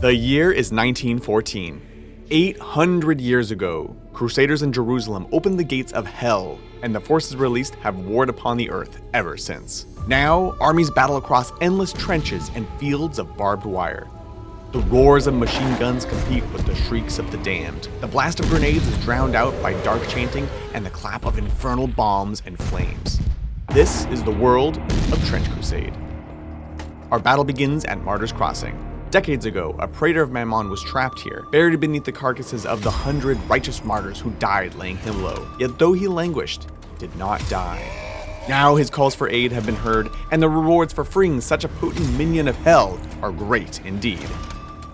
The year is 1914. 800 years ago, Crusaders in Jerusalem opened the gates of hell, and the forces released have warred upon the earth ever since. Now, armies battle across endless trenches and fields of barbed wire. The roars of machine guns compete with the shrieks of the damned. The blast of grenades is drowned out by dark chanting and the clap of infernal bombs and flames. This is the world of Trench Crusade. Our battle begins at Martyr's Crossing. Decades ago, a praetor of Mammon was trapped here, buried beneath the carcasses of the 100 righteous martyrs who died laying him low. Yet though he languished, he did not die. Now his calls for aid have been heard, and the rewards for freeing such a potent minion of hell are great indeed.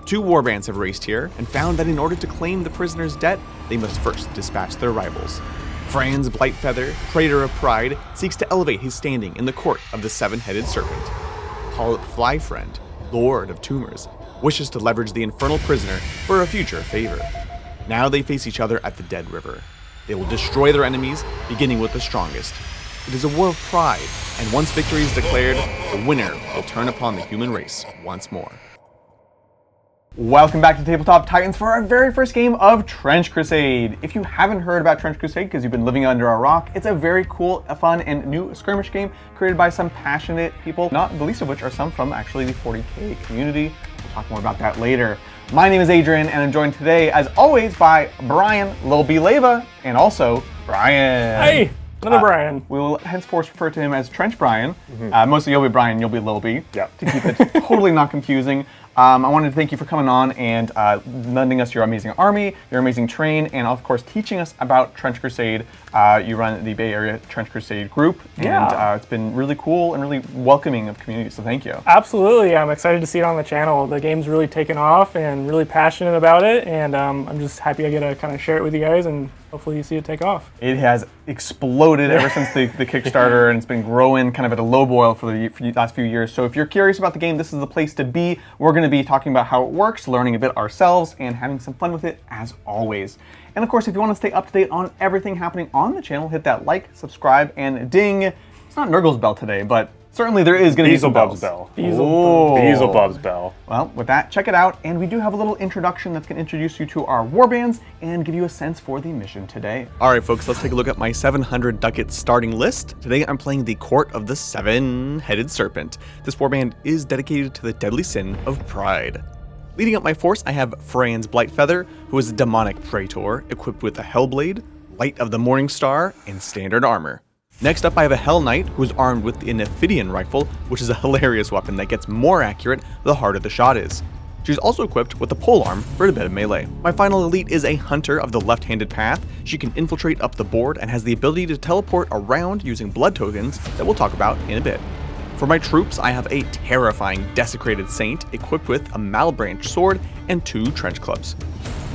2 warbands have raced here, and found that in order to claim the prisoner's debt, they must first dispatch their rivals. Franz Blightfeather, Praetor of Pride, seeks to elevate his standing in the court of the 7-headed serpent. Polyp Flyfriend, Lord of Tumors, wishes to leverage the infernal prisoner for a future favor. Now they face each other at the Dead River. They will destroy their enemies, beginning with the strongest. It is a war of pride, and once victory is declared, the winner will turn upon the human race once more. Welcome back to Tabletop Titans for our very first game of Trench Crusade. If you haven't heard about Trench Crusade because you've been living under a rock, it's a very cool, fun, and new skirmish game created by some passionate people, not the least of which are some from actually the 40k community. We'll talk more about that later. My name is Adrian, and I'm joined today, as always, by Brian, Lil B Leva, and also Brian. Hey! Another Brian. We will henceforth refer to him as Trench Brian. Mostly you'll be Brian, you'll be Lil B. Yeah. To keep it totally not confusing. I wanted to thank you for coming on and lending us your amazing army, your amazing train, and of course teaching us about Trench Crusade. You run the Bay Area Trench Crusade group, and it's been really cool and really welcoming of community, so thank you. Absolutely, I'm excited to see it on the channel. The game's really taken off and really passionate about it, and I'm just happy I get to kind of share it with you guys, and hopefully you see it take off. It has exploded ever since the Kickstarter, and it's been growing kind of at a low boil for the last few years. So if you're curious about the game, this is the place to be. We're going to be talking about how it works, learning a bit ourselves, and having some fun with it as always. And of course, if you want to stay up to date on everything happening on the channel, hit that like, subscribe, and ding. It's not Nurgle's bell today, but certainly there is going to be some bells. Beelzebub's bell. Well, with that, check it out, and we do have a little introduction that's going to introduce you to our warbands and give you a sense for the mission today. All right, folks, let's take a look at my 700 ducat starting list. Today, I'm playing the Court of the 7-Headed Serpent. This warband is dedicated to the deadly sin of pride. Leading up my force, I have Franz Blightfeather, who is a demonic praetor, equipped with a Hellblade, Light of the Morning Star, and standard armor. Next up, I have a Hell Knight, who is armed with the Nephidian rifle, which is a hilarious weapon that gets more accurate the harder the shot is. She's also equipped with a polearm for a bit of melee. My final elite is a Hunter of the left-handed path. She can infiltrate up the board and has the ability to teleport around using blood tokens that we'll talk about in a bit. For my troops, I have a terrifying Desecrated Saint equipped with a Malbranch sword and 2 trench clubs.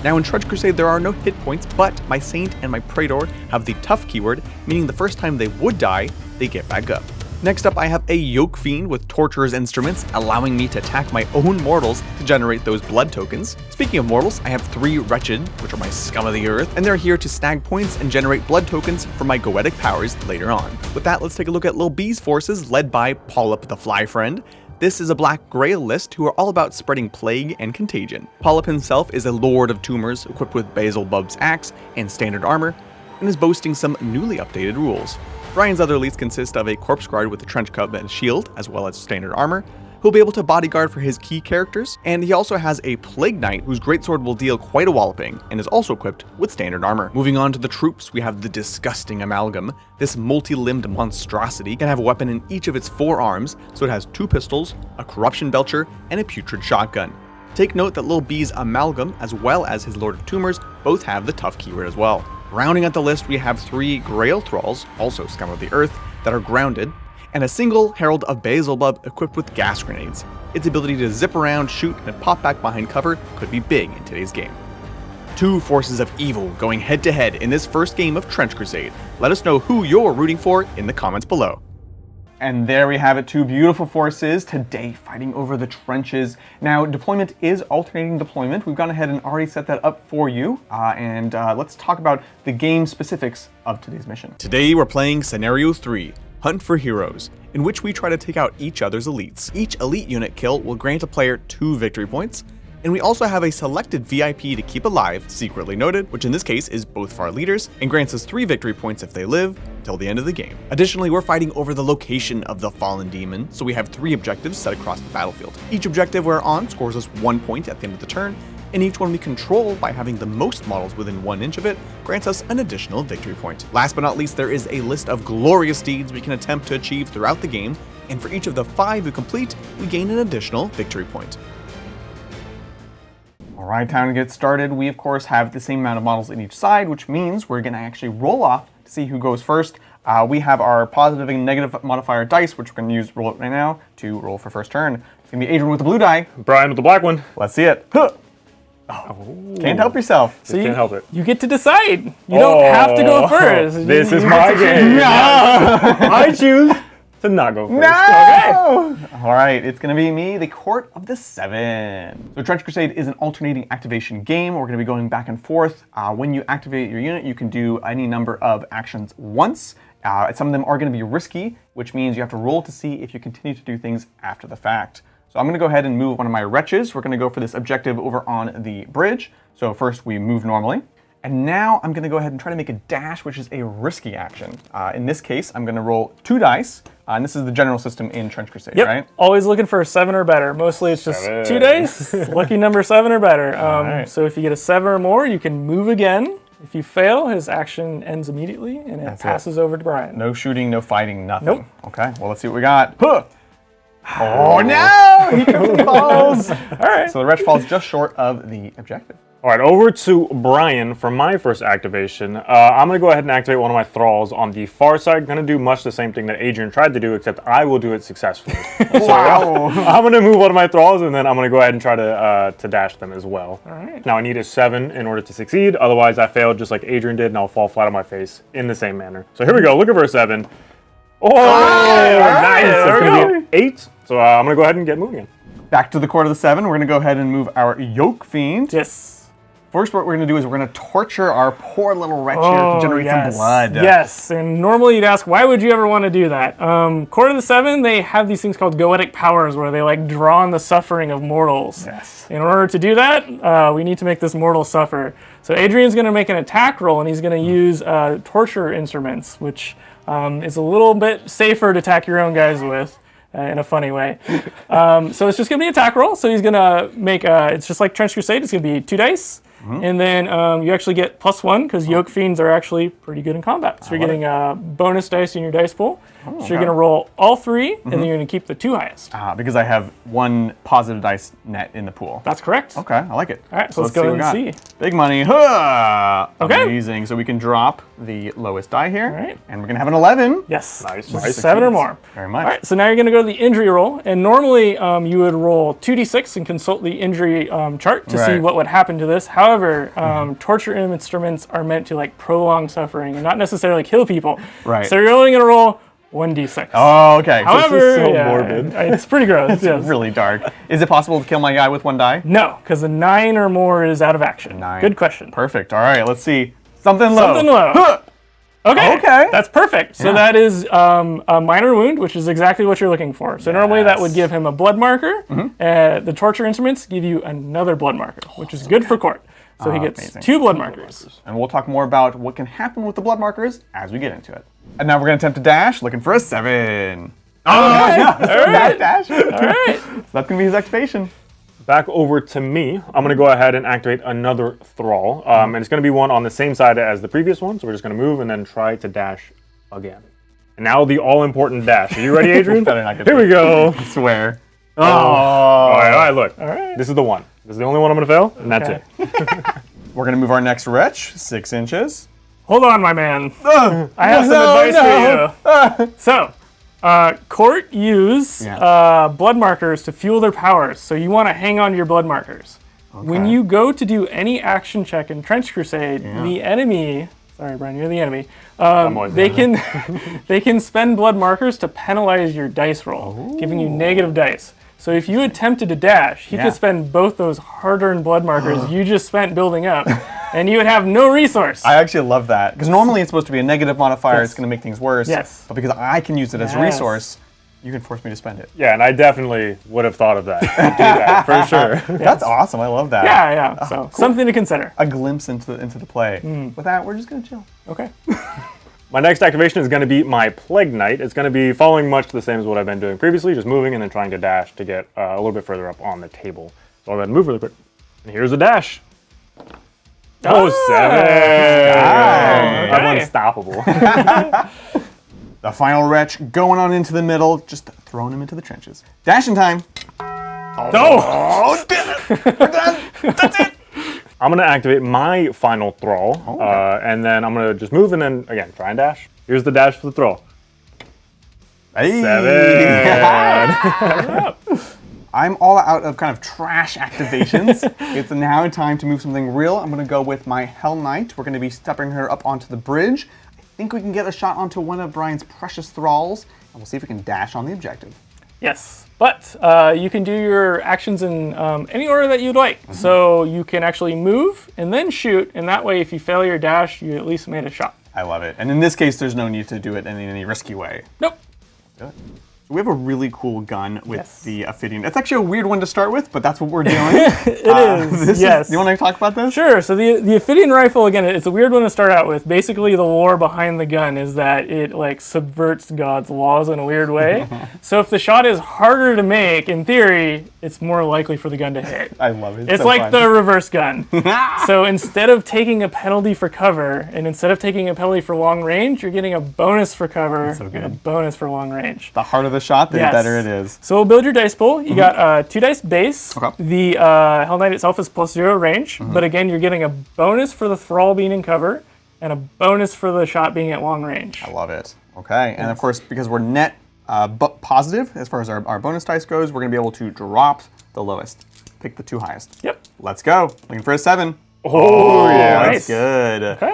Now in Trench Crusade there are no hit points, but my Saint and my Praetor have the tough keyword, meaning the first time they would die, they get back up. Next up, I have a Yoke Fiend with Torturer's Instruments, allowing me to attack my own mortals to generate those blood tokens. Speaking of mortals, I have 3 Wretched, which are my scum of the earth, and they're here to snag points and generate blood tokens for my Goetic powers later on. With that, let's take a look at Lil B's forces, led by Polyp the Flyfriend. This is a Black Grail list who are all about spreading plague and contagion. Polyp himself is a Lord of Tumors, equipped with Beelzebub's axe and standard armor, and is boasting some newly updated rules. Brian's other elites consist of a Corpse Guard with a Trench Club and shield, as well as standard armor, who'll be able to bodyguard for his key characters, and he also has a Plague Knight whose greatsword will deal quite a walloping, and is also equipped with standard armor. Moving on to the troops, we have the Disgusting Amalgam. This multi-limbed monstrosity can have a weapon in each of its 4 arms, so it has 2 pistols, a Corruption Belcher, and a Putrid Shotgun. Take note that Lil B's Amalgam, as well as his Lord of Tumors, both have the tough keyword as well. Rounding out the list, we have 3 Grail Thralls, also scum of the earth, that are grounded, and a single Herald of Beelzebub equipped with gas grenades. Its ability to zip around, shoot, and pop back behind cover could be big in today's game. 2 forces of evil going head to head in this first game of Trench Crusade. Let us know who you're rooting for in the comments below. And there we have it, 2 beautiful forces today fighting over the trenches. Now, deployment is alternating deployment. We've gone ahead and already set that up for you. Let's talk about the game specifics of today's mission. Today we're playing Scenario 3, Hunt for Heroes, in which we try to take out each other's elites. Each elite unit kill will grant a player 2 victory points. And we also have a selected VIP to keep alive, secretly noted, which in this case is both of our leaders, and grants us 3 victory points if they live, until the end of the game. Additionally, we're fighting over the location of the fallen demon, so we have 3 objectives set across the battlefield. Each objective we're on scores us 1 point at the end of the turn, and each one we control, by having the most models within 1 inch of it, grants us an additional victory point. Last but not least, there is a list of glorious deeds we can attempt to achieve throughout the game, and for each of the 5 we complete, we gain an additional victory point. Alright, time to get started. We of course have the same amount of models in each side, which means we're going to actually roll off to see who goes first. We have our positive and negative modifier dice, which we're going to use roll it right now to roll for first turn. It's going to be Adrian with the blue die. Brian with the black one. Let's see it. Huh. Can't help yourself. So you can't help it. You get to decide. You don't have to go first. This is my game. No! I choose to not go first. No! Okay. All right, it's going to be me, the Court of the Seven. So Trench Crusade is an alternating activation game. We're going to be going back and forth. When you activate your unit, you can do any number of actions once. Some of them are going to be risky, which means you have to roll to see if you continue to do things after the fact. So I'm going to go ahead and move one of my wretches. We're going to go for this objective over on the bridge. So first we move normally. And now I'm going to go ahead and try to make a dash, which is a risky action. In this case, I'm going to roll 2 dice. And this is the general system in Trench Crusade, Yep. right? Always looking for a 7 or better. Mostly it's just 2 dice. Lucky number 7 or better. Right. So if you get a 7 or more, you can move again. If you fail, his action ends immediately, and it passes over to Brian. No shooting, no fighting, nothing. Nope. Okay, well, let's see what we got. Huh. Oh, no! He trips and falls. All right. So the wretch falls just short of the objective. All right, over to Brian for my first activation. I'm going to go ahead and activate one of my thralls on the far side. Going to do much the same thing that Adrian tried to do, except I will do it successfully. Wow. I'm going to move one of my thralls, and then I'm going to go ahead and try to dash them as well. All right. Now I need a 7 in order to succeed. Otherwise, I failed just like Adrian did, and I'll fall flat on my face in the same manner. So here we go. Looking for a 7. Oh, nice. It's going to be an 8. So I'm going to go ahead and get moving. Back to the Court of the Seven. We're going to go ahead and move our Yoke Fiend. Yes. First, what we're going to do is we're going to torture our poor little wretch here to generate some blood. Yes, and normally you'd ask, why would you ever want to do that? Court of the Seven, they have these things called goetic powers where they like draw on the suffering of mortals. Yes. In order to do that, we need to make this mortal suffer. So Adrian's going to make an attack roll, and he's going to use torture instruments, which is a little bit safer to attack your own guys with. In a funny way. So it's just going to be an attack roll. So he's going to make, it's just like Trench Crusade, it's going to be 2 dice. And then you actually get +1 because Yoke Fiends are actually pretty good in combat. So you're getting bonus dice in your dice pool. So you're going to roll all 3, and then you're going to keep the 2 highest. Because I have 1 positive dice net in the pool. That's correct. Okay, I like it. All right, so let's go ahead and see. Big money. Huh! Okay. Amazing. So we can drop the lowest die here. All right. And we're going to have an 11. Yes. Nice. 7 or more. Very much. All right, so now you're going to go to the injury roll. And normally you would roll 2d6 and consult the injury chart to see what would happen to this. However, torture instruments are meant to like prolong suffering and not necessarily kill people. Right. So you're only going to roll 1d6. Oh, okay. However, this is so morbid. It's pretty gross. It's Yes. really dark. Is it possible to kill my guy with 1 die? No, because a 9 or more is out of action. 9. Good question. Perfect. All right, let's see. Something low. Something low. Huh! Okay. That's perfect. So Yeah. that is a minor wound, which is exactly what you're looking for. So normally that would give him a blood marker. The torture instruments give you another blood marker, which is good for court. So he gets amazing. 2 blood markers. And we'll talk more about what can happen with the blood markers as we get into it. And now we're going to attempt to dash, looking for a 7. Oh, no, it's a bad dash. All right. So that's going to be his activation. Back over to me. I'm going to go ahead and activate another thrall. And it's going to be one on the same side as the previous one. So we're just going to move and then try to dash again. And now the all-important dash. Are you ready, Adrian? Better not get Here we go. I swear. Oh. All right, look. All right. This is the one. This is the only one I'm going to fail, and that's it. We're going to move our next wretch 6 inches. Hold on, my man. I have some advice for you. So, court use blood markers to fuel their powers. So you want to hang on to your blood markers. Okay. When you go to do any action check in Trench Crusade, the enemy... Sorry, Brian, you're the enemy. They can spend blood markers to penalize your dice roll, giving you negative dice. So if you attempted to dash, he could spend both those hard-earned blood markers you just spent building up, and you would have no resource. I actually love that, because normally it's supposed to be a negative modifier, it's going to make things worse. Yes. But because I can use it as a resource, You can force me to spend it. Yeah, and I definitely would have thought of that. Do that for sure. That's awesome. I love that. Yeah. So cool. something to consider. A glimpse into the play. With that, we're just gonna chill. Okay. My next activation is going to be my Plague Knight. It's going to be following much the same as what I've been doing previously, just moving and then trying to dash to get a little bit further up on the table. So I'll go ahead and move really quick. And here's a dash. Oh, 7! I'm unstoppable. The final wretch going on into the middle, just throwing him into the trenches. Dashing time. Oh, We're done. That's it. I'm going to activate my final thrall, and then I'm going to just move and then, again, try and dash. Here's the dash for the thrall. Hey. 7! I'm all out of kind of trash activations. It's now time to move something real. I'm going to go with my Hell Knight. We're going to be stepping her up onto the bridge. I think we can get a shot onto one of Brian's precious thralls, and we'll see if we can dash on the objective. yes. But you can do your actions in any order that you'd like. So you can actually move and then shoot, and that way if you fail your dash, you at least made a shot. I love it. And in this case, there's no need to do it in any risky way. Nope. Do it. So we have a really cool gun with Yes. the Ophidian. It's actually a weird one to start with, but that's what we're doing. It is, yes. Do you want to talk about this? Sure. So the Ophidian rifle, again, it's a weird one to start out with. Basically, the lore behind the gun is that it like subverts God's laws in a weird way. So if the shot is harder to make, in theory, it's more likely for the gun to hit. I love it. It's so like fun. the reverse gun. So instead of taking a penalty for cover, and instead of taking a penalty for long range, you're getting a bonus for cover so and a good. bonus for long range. The harder the shot, the Yes. better it is. So we'll build your dice pool. You got 2 dice base. Okay. The Hell Knight itself is +0 range, but again, you're getting a bonus for the thrall being in cover, and a bonus for the shot being at long range. I love it. Okay, and of course, because we're net positive as far as our bonus dice goes, we're going to be able to drop the lowest. Pick the 2 highest. Yep. Let's go. Looking for a 7. Oh, yeah. That's nice. good. Okay.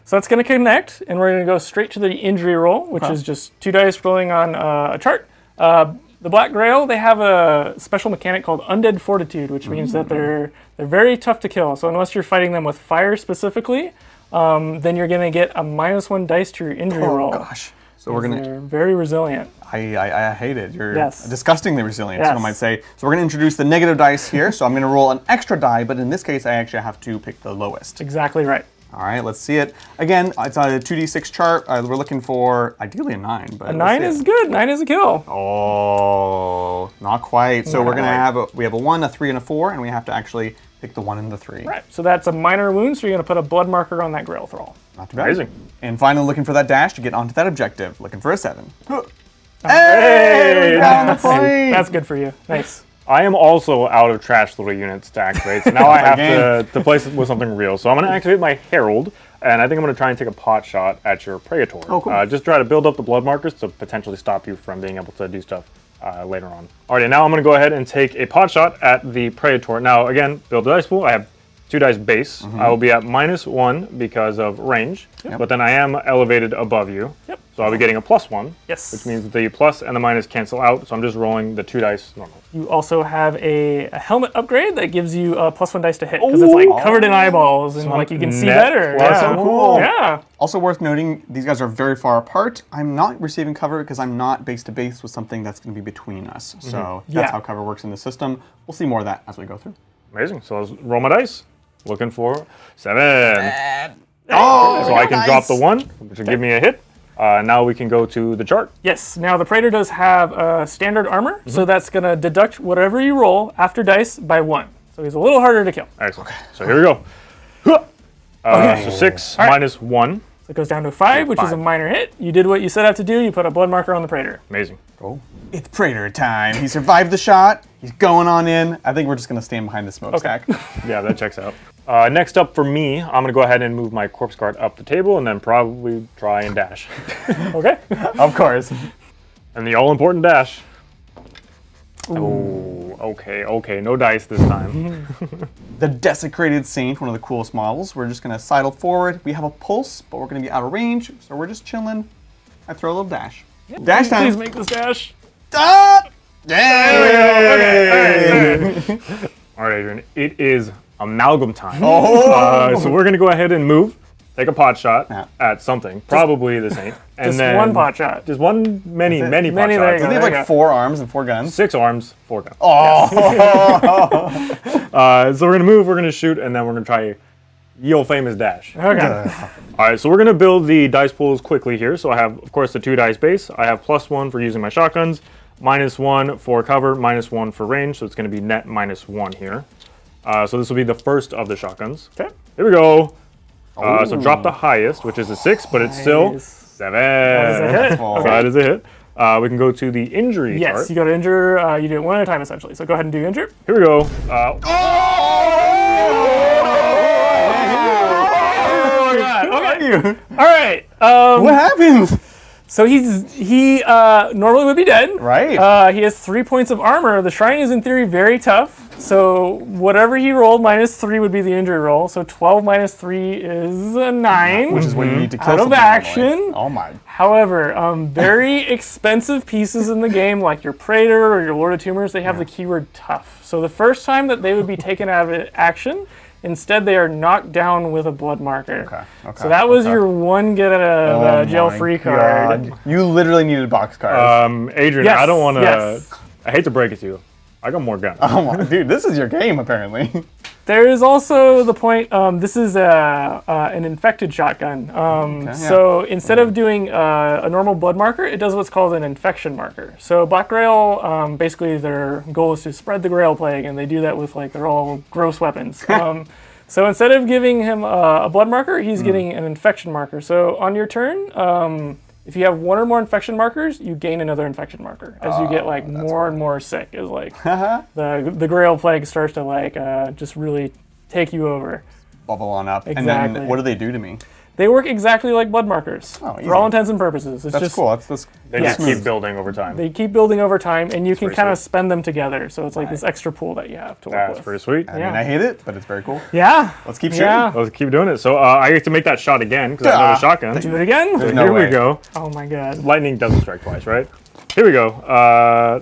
So that's going to connect, and we're going to go straight to the injury roll, which is just 2 dice rolling on a chart. The Black Grail, they have a special mechanic called Undead Fortitude, which means that they're very tough to kill. So unless you're fighting them with fire specifically, then you're going to get a -1 dice to your injury roll. Gosh. So we're going to... They're very resilient. I hate it. You're Yes. disgustingly resilient, Yes. some might say. So we're going to introduce the negative dice here. So I'm going to roll an extra die, but in this case, I actually have to pick the lowest. Exactly right. All right, let's see it. Again, it's a 2d6 chart. We're looking for, ideally, a 9. But A 9 is good. 9 is a kill. Oh, not quite. So Not we're going to quite. we have a 1, a 3, and a 4, and we have to actually pick the 1 and the 3. Right. So that's a minor wound, so you're going to put a blood marker on that Grail thrall. Not too bad. Amazing. And finally, looking for that dash to get onto that objective. Looking for a 7. Hey, we got the point. That's good for you. Nice. I am also out of trash little units to activate, so now I have to place it with something real. So I'm going to activate my Herald, and I think I'm going to try and take a pot shot at your Praetor. Oh, cool. Just try to build up the blood markers to potentially stop you from being able to do stuff later on. Alrighty, now I'm going to go ahead and take a pot shot at the Praetor. Now, again, build the dice pool. I have 2 dice base. I will be at -1 because of range, but then I am elevated above you. Yep. So I'll be getting a +1. Yes. Which means the plus and the minus cancel out, so I'm just rolling the 2 dice normal. You also have a helmet upgrade that gives you a +1 dice to hit because it's like covered in eyeballs and like you can see net better. plus Yeah. a cool. Yeah. Also worth noting, these guys are very far apart. I'm not receiving cover because I'm not base to base with something that's going to be between us. So that's Yeah. how cover works in the system. We'll see more of that as we go through. Amazing. So let's roll my dice. Looking for 7. Oh, So I can drop the 1, which will give me a hit. Now we can go to the chart. Yes. Now the Praetor does have standard armor, so that's going to deduct whatever you roll after dice by 1. So he's a little harder to kill. Excellent. So here we go. So 6 All right. minus 1. So it goes down to 5, which is a 5. minor hit. You did what you set out to do. You put a blood marker on the Praetor. Amazing. Oh. It's Praetor time. He survived the shot. He's going on in. I think we're just going to stand behind the smokestack. Yeah, that checks out. Next up for me, I'm going to go ahead and move my corpse guard up the table and then probably try and dash. Okay. Of course. And the all-important dash. Oh, okay. No dice this time. The Desecrated Saint, one of the coolest models. We're just going to sidle forward. We have a pulse, but we're going to be out of range, so we're just chilling. I throw a little dash. Dash time. Please make this dash. Ah! Yay! All right, Adrian. It is amalgam time. Oh! So we're going to go ahead and move. take a pot shot Yeah. at something, probably the Saint. And Just then one pot shot. Just one, many pot There you shots. go. Doesn't he have like 4 arms and 4 guns? 6 arms, 4 guns. Oh! So we're going to move, we're going to shoot, and then we're going to try ye old famous dash. Okay. All right, so we're going to build the dice pools quickly here. So I have, of course, the 2 dice base. I have +1 for using my shotguns, -1 for cover, -1 for range. So it's going to be net -1 here. So this will be the first of the shotguns. Okay. Here we go. So drop the highest, which is a 6, but it's still Nice. 7. That is a hit. So that is a hit. We can go to the injury Yes, chart. you go to injure. You do it one at a time, essentially. So go ahead and do injure. Here we go. Oh my god. Okay. All right. What happened? So he normally would be dead. Right. He has 3 points of armor. The shrine is in theory very tough. So whatever he rolled, -3 would be the injury roll. So 12 -3 is a 9. Which is what you need to kill Out of something action. normally. Oh my. However, very expensive pieces in the game, like your Praetor or your Lord of Tumors, they have the keyword tough. So the first time that they would be taken out of action, instead they are knocked down with a blood marker. Okay. So that was your one get out of jail free card. You literally needed box cards. Adrian, Yes, I don't want to. yes. I hate to break it to you. I got more guns. Oh my, dude, this is your game apparently. There is also the point, this is an infected shotgun. So instead of doing a normal blood marker, it does what's called an infection marker. So Black Grail, basically their goal is to spread the Grail Plague, and they do that with they're all gross weapons. So instead of giving him a blood marker, he's getting an infection marker. So on your turn, if you have 1 or more infection markers, you gain another infection marker as you get more and more sick. Is the Grail Plague starts to just really take you over. Bubble on up. Exactly. And then what do they do to me? They work exactly like blood markers easy. for all intents and purposes. It's That's just cool. That's They just keep building over time. they keep building over time, and you can pretty kind of sweet. spend them together. So it's like this extra pool that you have to work That's with. pretty sweet. I mean, I hate it, but it's very cool. Yeah. Let's keep shooting. Yeah. Let's keep doing it. So I get to make that shot again because I have a shotgun. Do it again. There's no Here way. we go. Oh my god. Lightning doesn't strike twice, right? Here we go.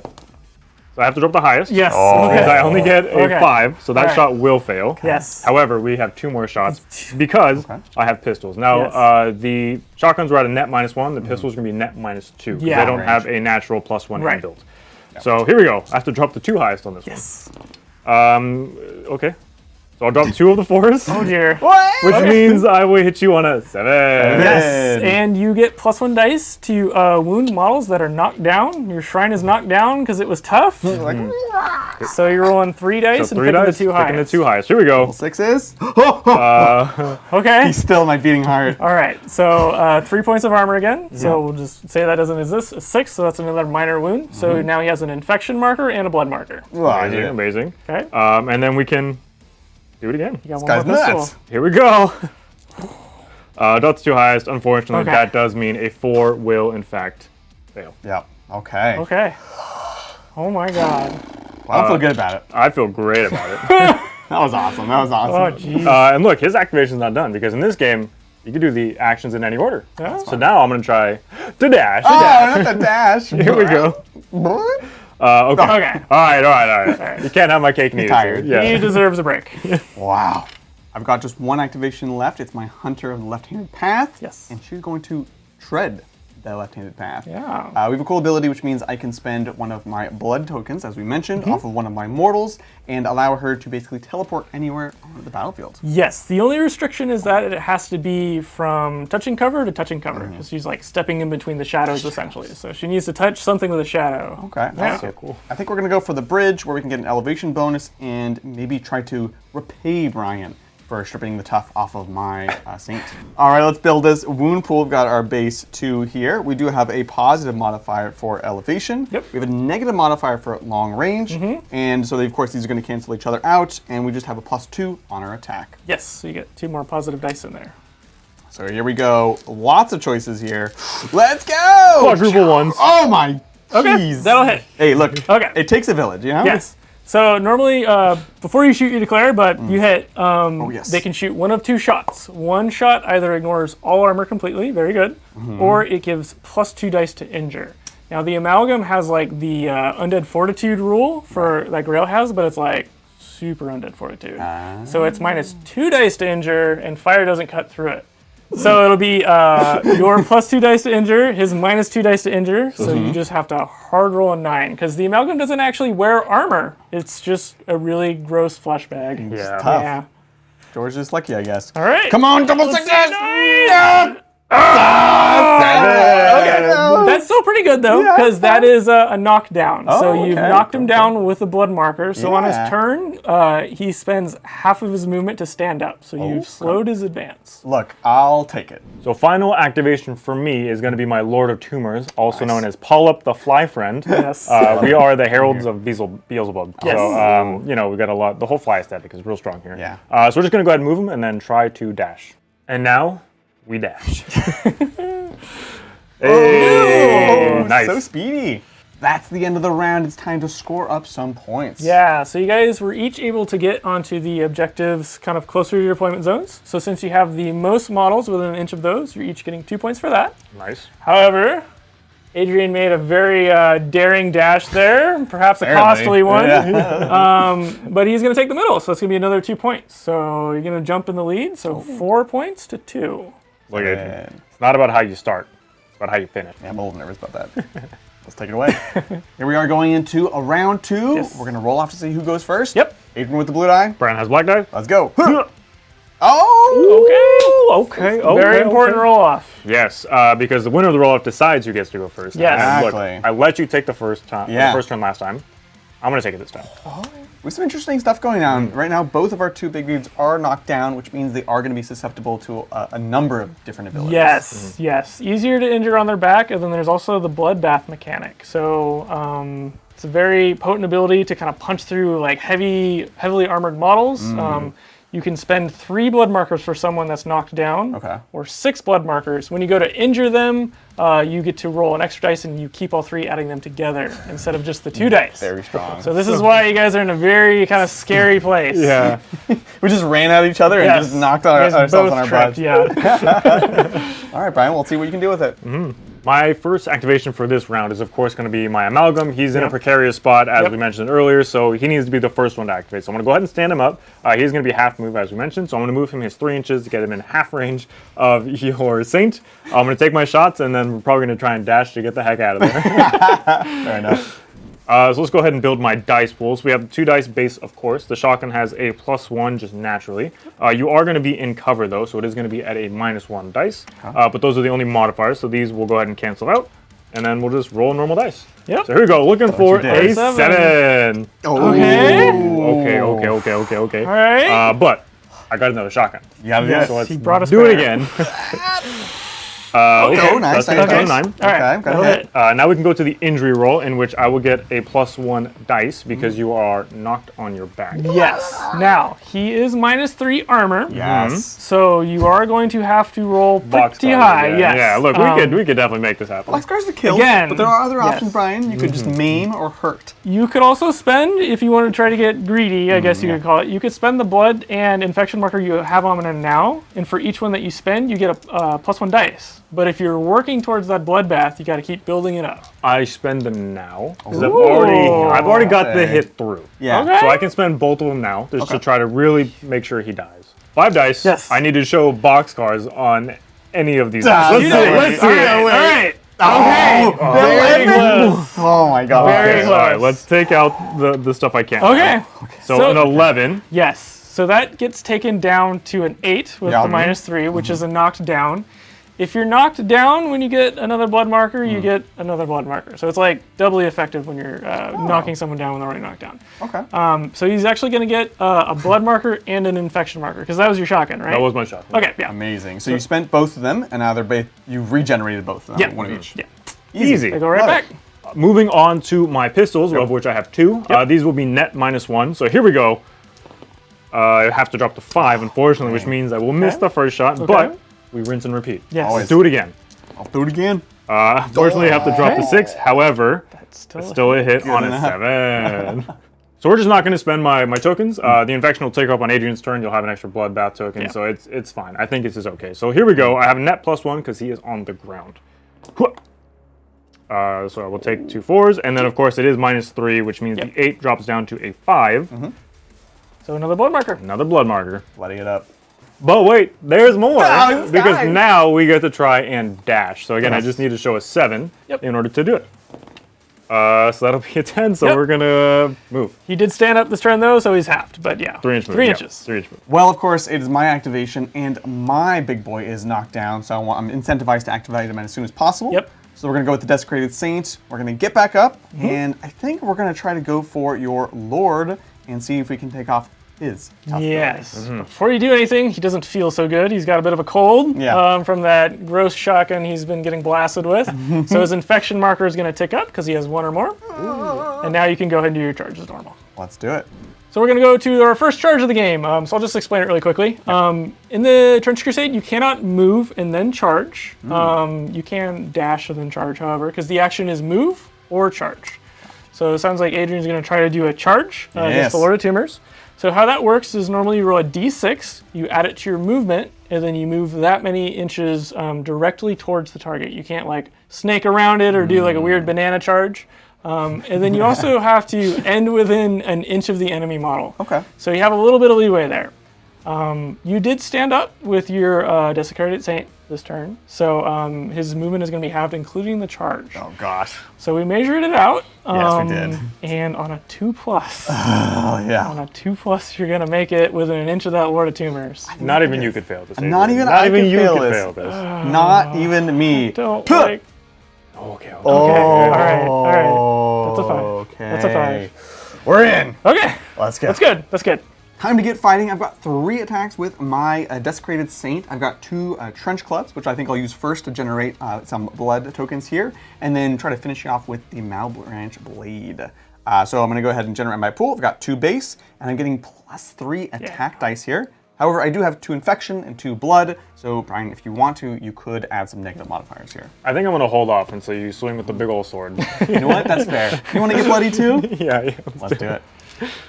So I have to drop the highest. Yes. Because Okay. I only get a Okay. 5, so that Alright. shot will fail. Yes. However, we have 2 more shots because I have pistols. Now, Yes. the shotguns were at a net -1. The pistols are going to be net -2 because Yeah. they don't have a natural +1 Right. inbuilt. So here we go. I have to drop the 2 highest on this Yes. one. Okay. So I'll drop 2 of the 4s, Oh dear. which means I will hit you on a 7. Yes, Good. and you get +1 dice to wound models that are knocked down. Your shrine is knocked down because it was tough. So you're rolling 3 dice So and 3 picking dice, the 2 picking the highest. 2 highest. Here we go. 6s. Okay. He's still my beating heart. All right. So 3 points of armor again. So we'll just say that doesn't exist. 6. So that's another minor wound. So now he has an infection marker and a blood marker. Oh, Amazing, yeah. amazing. Okay. And then we can do it again. You got one Guy's more pistol. nuts. Here we go. That's 2 highest. Unfortunately, Okay. that does mean a 4 will, in fact, fail. Yeah. Okay. Okay. Oh my god. Well, I feel good about it. I feel great about it. That was awesome. That was awesome. Oh jeez. And look, his activation's not done because in this game, you can do the actions in any order. Yeah. So now I'm going to try to dash. Oh, not the dash. Here we go. Okay. Okay. All right. You can't have my cake and eat it. tired. Yeah. He deserves a break. Wow. I've got just one activation left. It's my Hunter of the Left-Handed Path. Yes. And she's going to tread the left-handed path. Yeah. We have a cool ability which means I can spend one of my blood tokens, as we mentioned, off of one of my mortals and allow her to basically teleport anywhere on the battlefield. Yes, the only restriction is that it has to be from touching cover to touching cover, because she's like stepping in between the shadows essentially. So she needs to touch something with a shadow. Okay, Yeah. so cool. I think we're gonna go for the bridge where we can get an elevation bonus and maybe try to repay Brian for stripping the tough off of my Saint. All right, let's build this wound pool. We've got our base 2 here. We do have a positive modifier for elevation. Yep. We have a negative modifier for long range. And so, of course, these are going to cancel each other out. And we just have a +2 on our attack. Yes, so you get 2 more positive dice in there. So here we go. Lots of choices here. Let's go! Quadruple ones. Oh my Okay, jeez. that'll hit. Hey, look. Okay. It takes a village, you know? Yes. So normally, before you shoot, you declare, but you hit, yes. they can shoot 1 of 2 shots. One shot either ignores all armor completely, very good, or it gives +2 dice to injure. Now the Amalgam has like the Undead Fortitude rule for like Grail has, but it's like super Undead Fortitude. So it's -2 dice to injure, and fire doesn't cut through it. So it'll be your +2 dice to injure, his -2 dice to injure. So you just have to hard roll a 9 because the amalgam doesn't actually wear armor. It's just a really gross flesh bag. Yeah. Tough. Yeah. George is lucky, I guess. All right. Come on, double sixes! Okay. That's still pretty good though, Yeah, because that is a knockdown. Oh, so you've okay. knocked him down with a blood marker. So on his Yeah. turn, he spends half of his movement to stand up. So you've slowed his advance. Look, I'll take it. So final activation for me is going to be my Lord of Tumors, also known as Polyp the Fly Friend. Yes. We are the heralds of Beelzebub. Yes. So, you know, we got a lot. The whole fly aesthetic is real strong here. Yeah. So we're just going to go ahead and move him and then try to dash. And now we dash. Hey, nice. So speedy. That's the end of the round. It's time to score up some points. Yeah, so you guys were each able to get onto the objectives kind of closer to your deployment zones. So since you have the most models within an inch of those, you're each getting 2 points for that. Nice. However, Adrian made a very daring dash there, perhaps a costly one. Yeah. But he's going to take the middle, so it's going to be another 2 points. So you're going to jump in the lead, so 4 points to 2. Look at it. It's not about how you start. It's about how you finish. Yeah, I'm a little nervous about that. Let's take it away. Here we are going into a round 2. Yes. We're going to roll off to see who goes first. Yep. Adrian with the blue die. Brian has black die. Let's go. Oh! Okay. Very important roll off. Yes, because the winner of the roll-off decides who gets to go first. Yes. And look, Exactly. I let you take the first time. Yeah. The first turn last time. I'm gonna take it this time. With some interesting stuff going on. Right now, both of our 2 big dudes are knocked down, which means they are going to be susceptible to a number of different abilities. Yes, yes. Easier to injure on their back, and then there's also the bloodbath mechanic. So it's a very potent ability to kind of punch through like heavily armored models. You can spend 3 blood markers for someone that's knocked down, Okay. or 6 blood markers. When you go to injure them, you get to roll an extra dice, and you keep all 3, adding them together instead of just the 2 dice. Very strong. So this is why you guys are in a very kind of scary place. Yeah. We just ran at each other and Yes. just knocked You guys ourselves both on our tripped, butts. yeah. All right, Brian, we'll see what you can do with it. My first activation for this round is, of course, going to be my amalgam. He's in a Yep. precarious spot, as Yep. we mentioned earlier, so he needs to be the first one to activate. So I'm going to go ahead and stand him up. He's going to be half move, as we mentioned, so I'm going to move him his 3 inches to get him in half range of your Saint. I'm going to take my shots, and then we're probably going to try and dash to get the heck out of there. Fair enough. So let's go ahead and build my dice pool. So we have the 2 dice base, of course. The shotgun has a +1 just naturally. You are going to be in cover, though, so it is going to be at a -1 dice. But those are the only modifiers, so these will go ahead and cancel out. And then we'll just roll normal dice. Yep. So here we go, looking for you did. a 7. Okay. Okay. All right. But I got another shotgun. You got it. Yes. So let's He brought us do it back. again. Oh, nice. That's a Okay. 9. All right. Okay, got Go a hit. ahead. Now we can go to the injury roll, in which I will get a +1 dice because you are knocked on your back. Yes. Now, he is -3 armor. Yes. So you are going to have to roll Box pretty cars, high. yeah. Yes. Yeah, look, we could definitely make this happen. Boxcars are kills, Again, but there are other options, yes. Brian. You could just maim or hurt. You could also spend, if you want to try to get greedy, I guess you could call it, you could spend the blood and infection marker you have on him now, and for each one that you spend, you get a +1 dice. But if you're working towards that bloodbath, you got to keep building it up. I spend them now because I've Ooh. already got the Okay. hit through. Yeah. Okay. So I can spend both of them now just to try to really make sure he dies. 5 dice. Yes. I need to show boxcars on any of these. Ah, Let's you see know it. it. Let's see All it. right. Okay. Very close. Oh my god. Very Okay, close. all right, let's take out the stuff I can't. Okay. So, So- an 11. Yes. So that gets taken down to an 8 with Yeah. the -3, which is a knocked down. If you're knocked down when you get another blood marker, you get another blood marker. So it's like doubly effective when you're knocking someone down when they're already knocked down. Okay. So he's actually going to get a blood marker and an infection marker, because that was your shotgun, right? That was my shot. Okay, yeah. Amazing. So you spent both of them, and now you've regenerated both of them. Yeah. One of each. Yeah. Easy. They go right Love back. it. Moving on to my pistols, of which I have 2. These will be net -1. So here we go. I have to drop to 5, unfortunately, which means I will miss the first shot, but we rinse and repeat. Yes. Always. Do it again. I'll do it again. Unfortunately, I have to drop to 6. However, That's it's still a hit on a enough. 7. So we're just not going to spend my tokens. The infection will take up on Adrian's turn. You'll have an extra bloodbath token, so it's fine. I think this is okay. So here we go. I have a net +1 because he is on the ground. So I will take 2 4s, and then of course it is -3, which means the 8 drops down to a 5. So another blood marker. Another blood marker. Letting it up. But wait, there's more. Oh, this because guy. now we get to try and dash. So again, I just need to show a 7 in order to do it. So that'll be a 10, so we're gonna move. He did stand up this turn though, so he's halved, but yeah. 3 inch move. 3 yeah, inches. 3 inch move. Well, of course, it is my activation, and my big boy is knocked down, so I'm incentivized to activate him as soon as possible. Yep. So we're going to go with the Desecrated Saint. We're going to get back up, and I think we're going to try to go for your Lord and see if we can take off his tough Yes. Before you do anything, he doesn't feel so good. He's got a bit of a cold from that gross shotgun he's been getting blasted with. So his infection marker is going to tick up because he has 1 or more. And now you can go ahead and do your charge as normal. Let's do it. So we're going to go to our first charge of the game. So I'll just explain it really quickly. In the Trench Crusade, you cannot move and then charge. You can dash and then charge, however, because the action is move or charge. So it sounds like Adrian's going to try to do a charge against the Lord of Tumors. So how that works is normally you roll a d6, you add it to your movement, and then you move that many inches directly towards the target. You can't like snake around it or do like a weird banana charge. And then you also have to end within an inch of the enemy model. Okay. So you have a little bit of leeway there. You did stand up with your Desecrated Saint this turn, so his movement is going to be halved, including the charge. Oh, gosh. So we measured it out. Yes, we did. And on a 2+, Oh, yeah. on a 2+, you're going to make it within an inch of that Lord of Tumors. Not even you could fail this. Not even Not I even could you fail could this. fail this. Not even me. Don't like. Okay. Oh, all right. That's a 5. Okay. That's a 5. We're in. Okay. Let's go. That's good. That's good. Time to get fighting. I've got 3 attacks with my Desecrated Saint. I've got 2 Trench Clubs, which I think I'll use first to generate some blood tokens here, and then try to finish you off with the Malbranch Blade. So I'm going to go ahead and generate my pool. I've got 2 base, and I'm getting +3 attack dice here. However, I do have 2 infection and 2 blood, so Brian, if you want to, you could add some negative modifiers here. I think I'm going to hold off until you swing with the big old sword. You know what? That's fair. You want to get bloody too? yeah. Let's do it.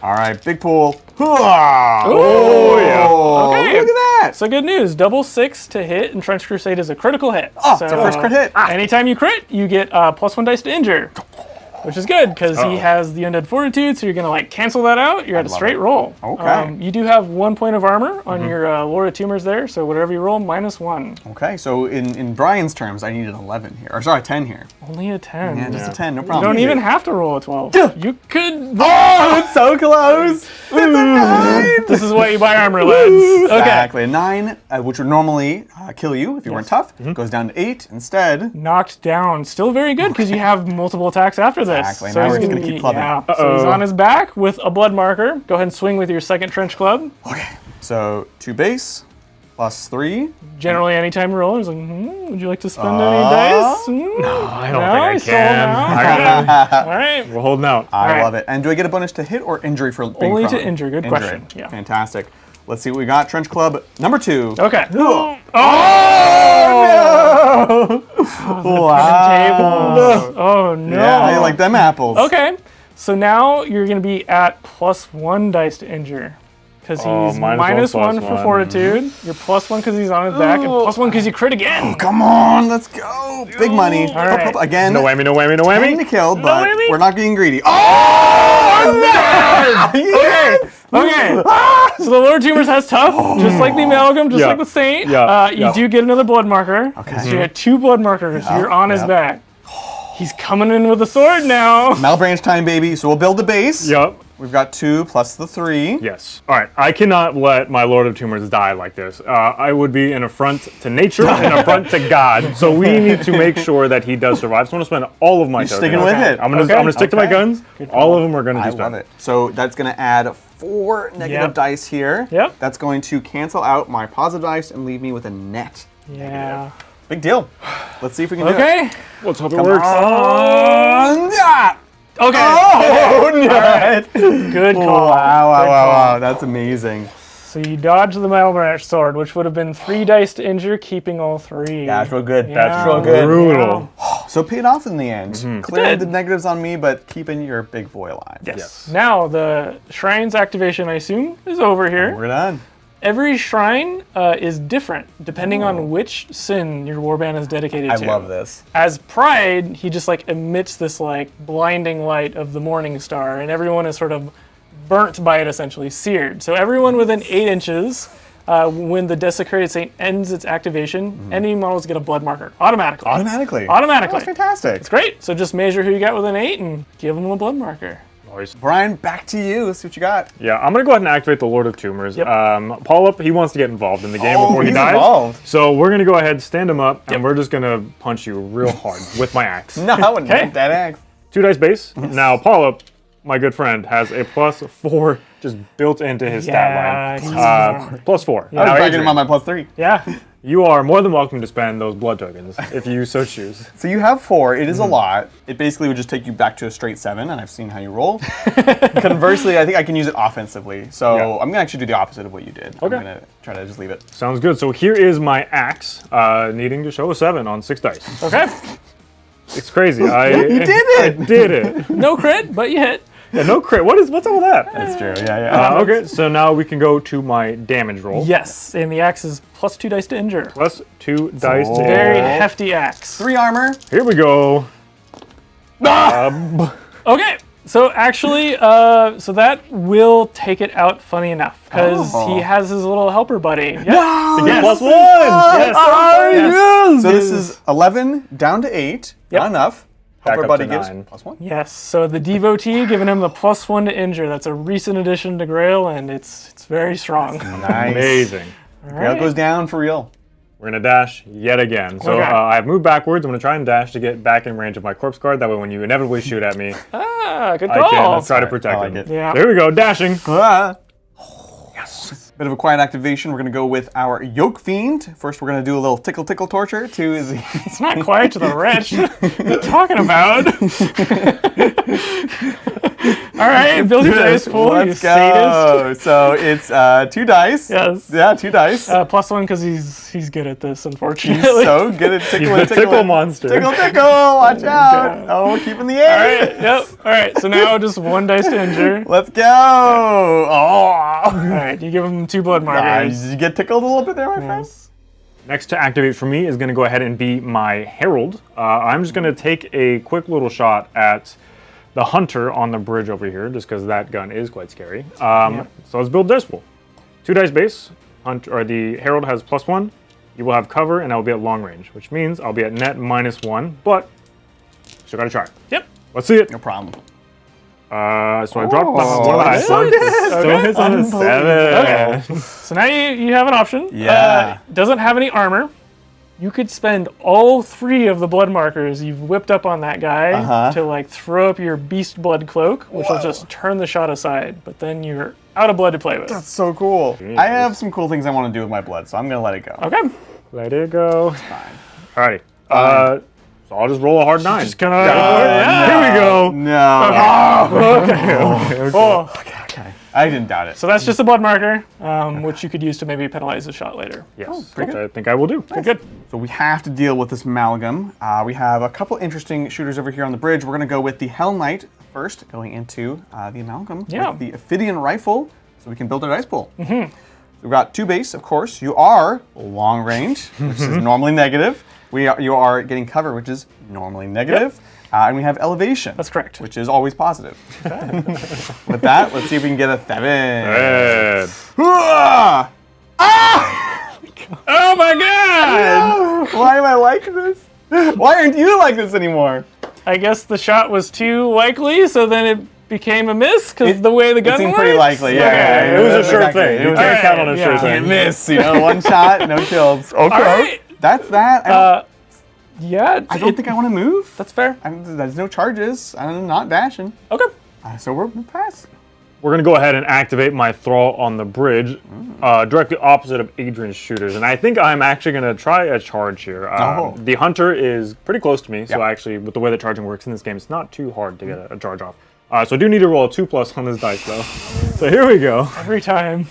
All right, big pool. Oh, yeah. Okay. Look at that. So good news. Double 6 to hit, and Trench Crusade is a critical hit. Oh, so, it's our first crit hit. Anytime you crit, you get +1 dice to injure, which is good because he has the Undead Fortitude, so you're going to like cancel that out. You're at a straight roll. Okay. You do have 1 point of armor on your Lord of Tumors there, so whatever you roll, -1. Okay, so in Brian's terms, I need an 11 here. Or sorry, 10 here. Only a 10. Yeah, just a 10, no You problem. don't even have to roll a 12. You could. Oh, it's so close. It's a 9. This is why you buy armor, lads. Okay. Exactly. A 9, which would normally kill you if you weren't tough, goes down to 8 instead. Knocked down. Still very good because you have multiple attacks after this. Exactly. Now we're just gonna keep clubbing. Yeah. So he's on his back with a blood marker. Go ahead and swing with your second trench club. Okay. So 2 base, +3. Generally, anytime you roll, it's like, would you like to spend any dice? No, I don't No, think I he's still can. now. All right. We're holding out. I right. love it. And do I get a bonus to hit or injury for being Only to prone? injure. Good question. Yeah. Fantastic. Let's see what we got. Trench Club number 2. Okay. Oh, Oh, no! Wow. tables. Oh no. Yeah, I like them apples. Okay. So now you're going to be at +1 dice to injure. Because he's -1 for +1. fortitude. You're +1 because he's on his back, and +1 because you crit again. Come on, let's go. Big money. All right. Hup, hup, again. No whammy, no whammy, no 10 whammy. to kill, but whammy. we're not getting greedy. Oh, no! Yes! Okay. So the Lord of Tumors has tough, just like the Amalgam, just Yeah. like the Saint. Yeah. You do get another blood marker. Okay. So you had 2 blood markers. You're on his back. He's coming in with a sword now. Malbranch time, baby. So we'll build the base. Yup. We've got 2 plus the 3. Yes. All right. I cannot let my Lord of Tumors die like this. I would be an affront to nature and an affront to God. So we need to make sure that he does survive. So I'm going to spend all of my tokens. Sticking with it. I'm gonna stick to my guns. All of them are going to I do love stuff. it. So that's going to add 4 negative Yep. dice here. Yep. That's going to cancel out my positive dice and leave me with a net. Yeah. Big deal. Let's see if we can do it. Okay. Let's hope it works. Yeah. Okay. Oh, net. Good call. Wow. That's amazing. So you dodge the Malbranch sword, which would have been 3 dice to injure, keeping all 3. Yeah, that's real good. Yeah. That's real good. Brutal. So it paid off in the end. Clearing did. the negatives on me, but keeping your big boy alive. Yes. Now, the Shrine's activation, I assume, is over here. We're done. Every shrine is different, depending on which sin your warband is dedicated I to. love this. As Pride, he just like emits this like blinding light of the morning star, and everyone is sort of burnt by it, essentially seared. So everyone within 8 inches when the Desecrated Saint ends its activation, enemy models get a blood marker automatically. Automatically? Automatically. That's fantastic. It's great. So just measure who you got with an 8 and give them a blood marker. Nice. Brian, back to you. Let's see what you got. Yeah, I'm gonna go ahead and activate the Lord of Tumors. Yep. Paul he wants to get involved in the game before he he's dies. involved. So we're gonna go ahead, stand him up, and we're just gonna punch you real hard with my axe. No, I wouldn't Okay. take that axe. 2 dice base. Now Paul, my good friend, has a +4 just built into his stat line. +4. I was Now, bragging Adrian, him on my +3. Yeah. you are more than welcome to spend those blood tokens if you so choose. So you have 4. It is a lot. It basically would just take you back to a straight 7, and I've seen how you roll. Conversely, I think I can use it offensively. So Yeah. I'm gonna actually do the opposite of what you did. Okay. I'm gonna try to just leave it. Sounds good. So here is my axe, needing to show a 7 on 6 dice. Okay. It's crazy. You did I it! did it. No crit, but you hit. Yeah, no crit. What's up with that? That's true. Yeah. Okay, so now we can go to my damage roll. Yes, and the axe is +2 dice to injure. +2 dice to Very injure. hefty axe. 3 armor. Here we go. Okay, so actually, so that will take it out. Funny enough, because Oh. he has his little helper buddy. Yeah. No! Yes. +1. Yes. Yes. So this is 11 down to 8. Yep. Not enough. Back Helper up buddy to gives 9. +1. Yes. So the devotee giving him the +1 to injure. That's a recent addition to Grail, and it's very strong. Nice. Amazing. Grail goes down for real. We're gonna dash yet again. So Okay. I've moved backwards. I'm gonna try and dash to get back in range of my corpse guard. That way, when you inevitably shoot at me, Ah, good I call. can try to protect I like him. it. Yeah. There we go, dashing. Ah. Yes. Bit of a quiet activation. We're gonna go with our Yoke Fiend. First, we're gonna do a little tickle torture to the. It's not quiet to the wretch. What are you talking about? All right, build your dice pool, you Let's sadist. go. So it's 2 dice. Yes. Yeah, 2 dice. +1 because he's good at this, He's unfortunately. so good at tickle He's and the tickle. tickle monster. Tickle, watch out. Oh, we're keeping the 8. All right, yep. All right, so now just 1 dice to injure. Let's go. Oh. All right, you give him 2 blood markers. Did you get tickled a little bit there, my friend? Next to activate for me is going to go ahead and be my Herald. I'm just going to take a quick little shot at the Hunter on the bridge over here, just because that gun is quite scary. So let's build dice pool. 2 dice base. The Herald has +1. You will have cover, and I will be at long range, which means I'll be at net -1, but still got to try. Yep. Let's see it. No problem. So I dropped one of the highest so ones. good. Still hits on a 7. Okay. So now you have an option. Yeah. Doesn't have any armor. You could spend all 3 of the blood markers you've whipped up on that guy to like throw up your beast blood cloak, which will just turn the shot aside. But then you're out of blood to play with. That's so cool. I have some cool things I want to do with my blood, so I'm going to let it go. Okay. Let it go. Fine. Alrighty. So I'll just roll a hard 9. Just gonna. Here we go. No. Oh. Okay. I didn't doubt it. So that's just a blood marker, which you could use to maybe penalize a shot later. Yes, pretty which good. I think I will do. Good. So we have to deal with this amalgam. We have a couple interesting shooters over here on the bridge. We're going to go with the Hell Knight first, going into the amalgam Yeah. with the Ophidian Rifle, so we can build our dice pool. So we've got 2 base, of course. You are long range, which is normally negative. You are getting cover, which is normally negative. And we have elevation. That's correct. Which is always positive. With that, let's see if we can get a 7. Red. Ah! Oh my god! Why am I like this? Why aren't you like this anymore? I guess the shot was too likely, so then it became a miss because the way the gun It seemed works? pretty likely, yeah. Okay. It was a That's sure exactly- thing. it You was- can't count on a yeah. sure Can't thing. miss, 1 shot, no kills. Okay. All right. That's that. Yeah, I don't think I want to move. that's fair. There's no charges. I'm not dashing. Okay. So we're pass. We're going to go ahead and activate my Thrall on the bridge, directly opposite of Adrian's shooters. And I think I'm actually going to try a charge here. Oh. The Hunter is pretty close to me, so Yeah. actually, with the way that charging works in this game, it's not too hard to get a charge off. So I do need to roll a 2+ on this dice, though. So here we go. Every time.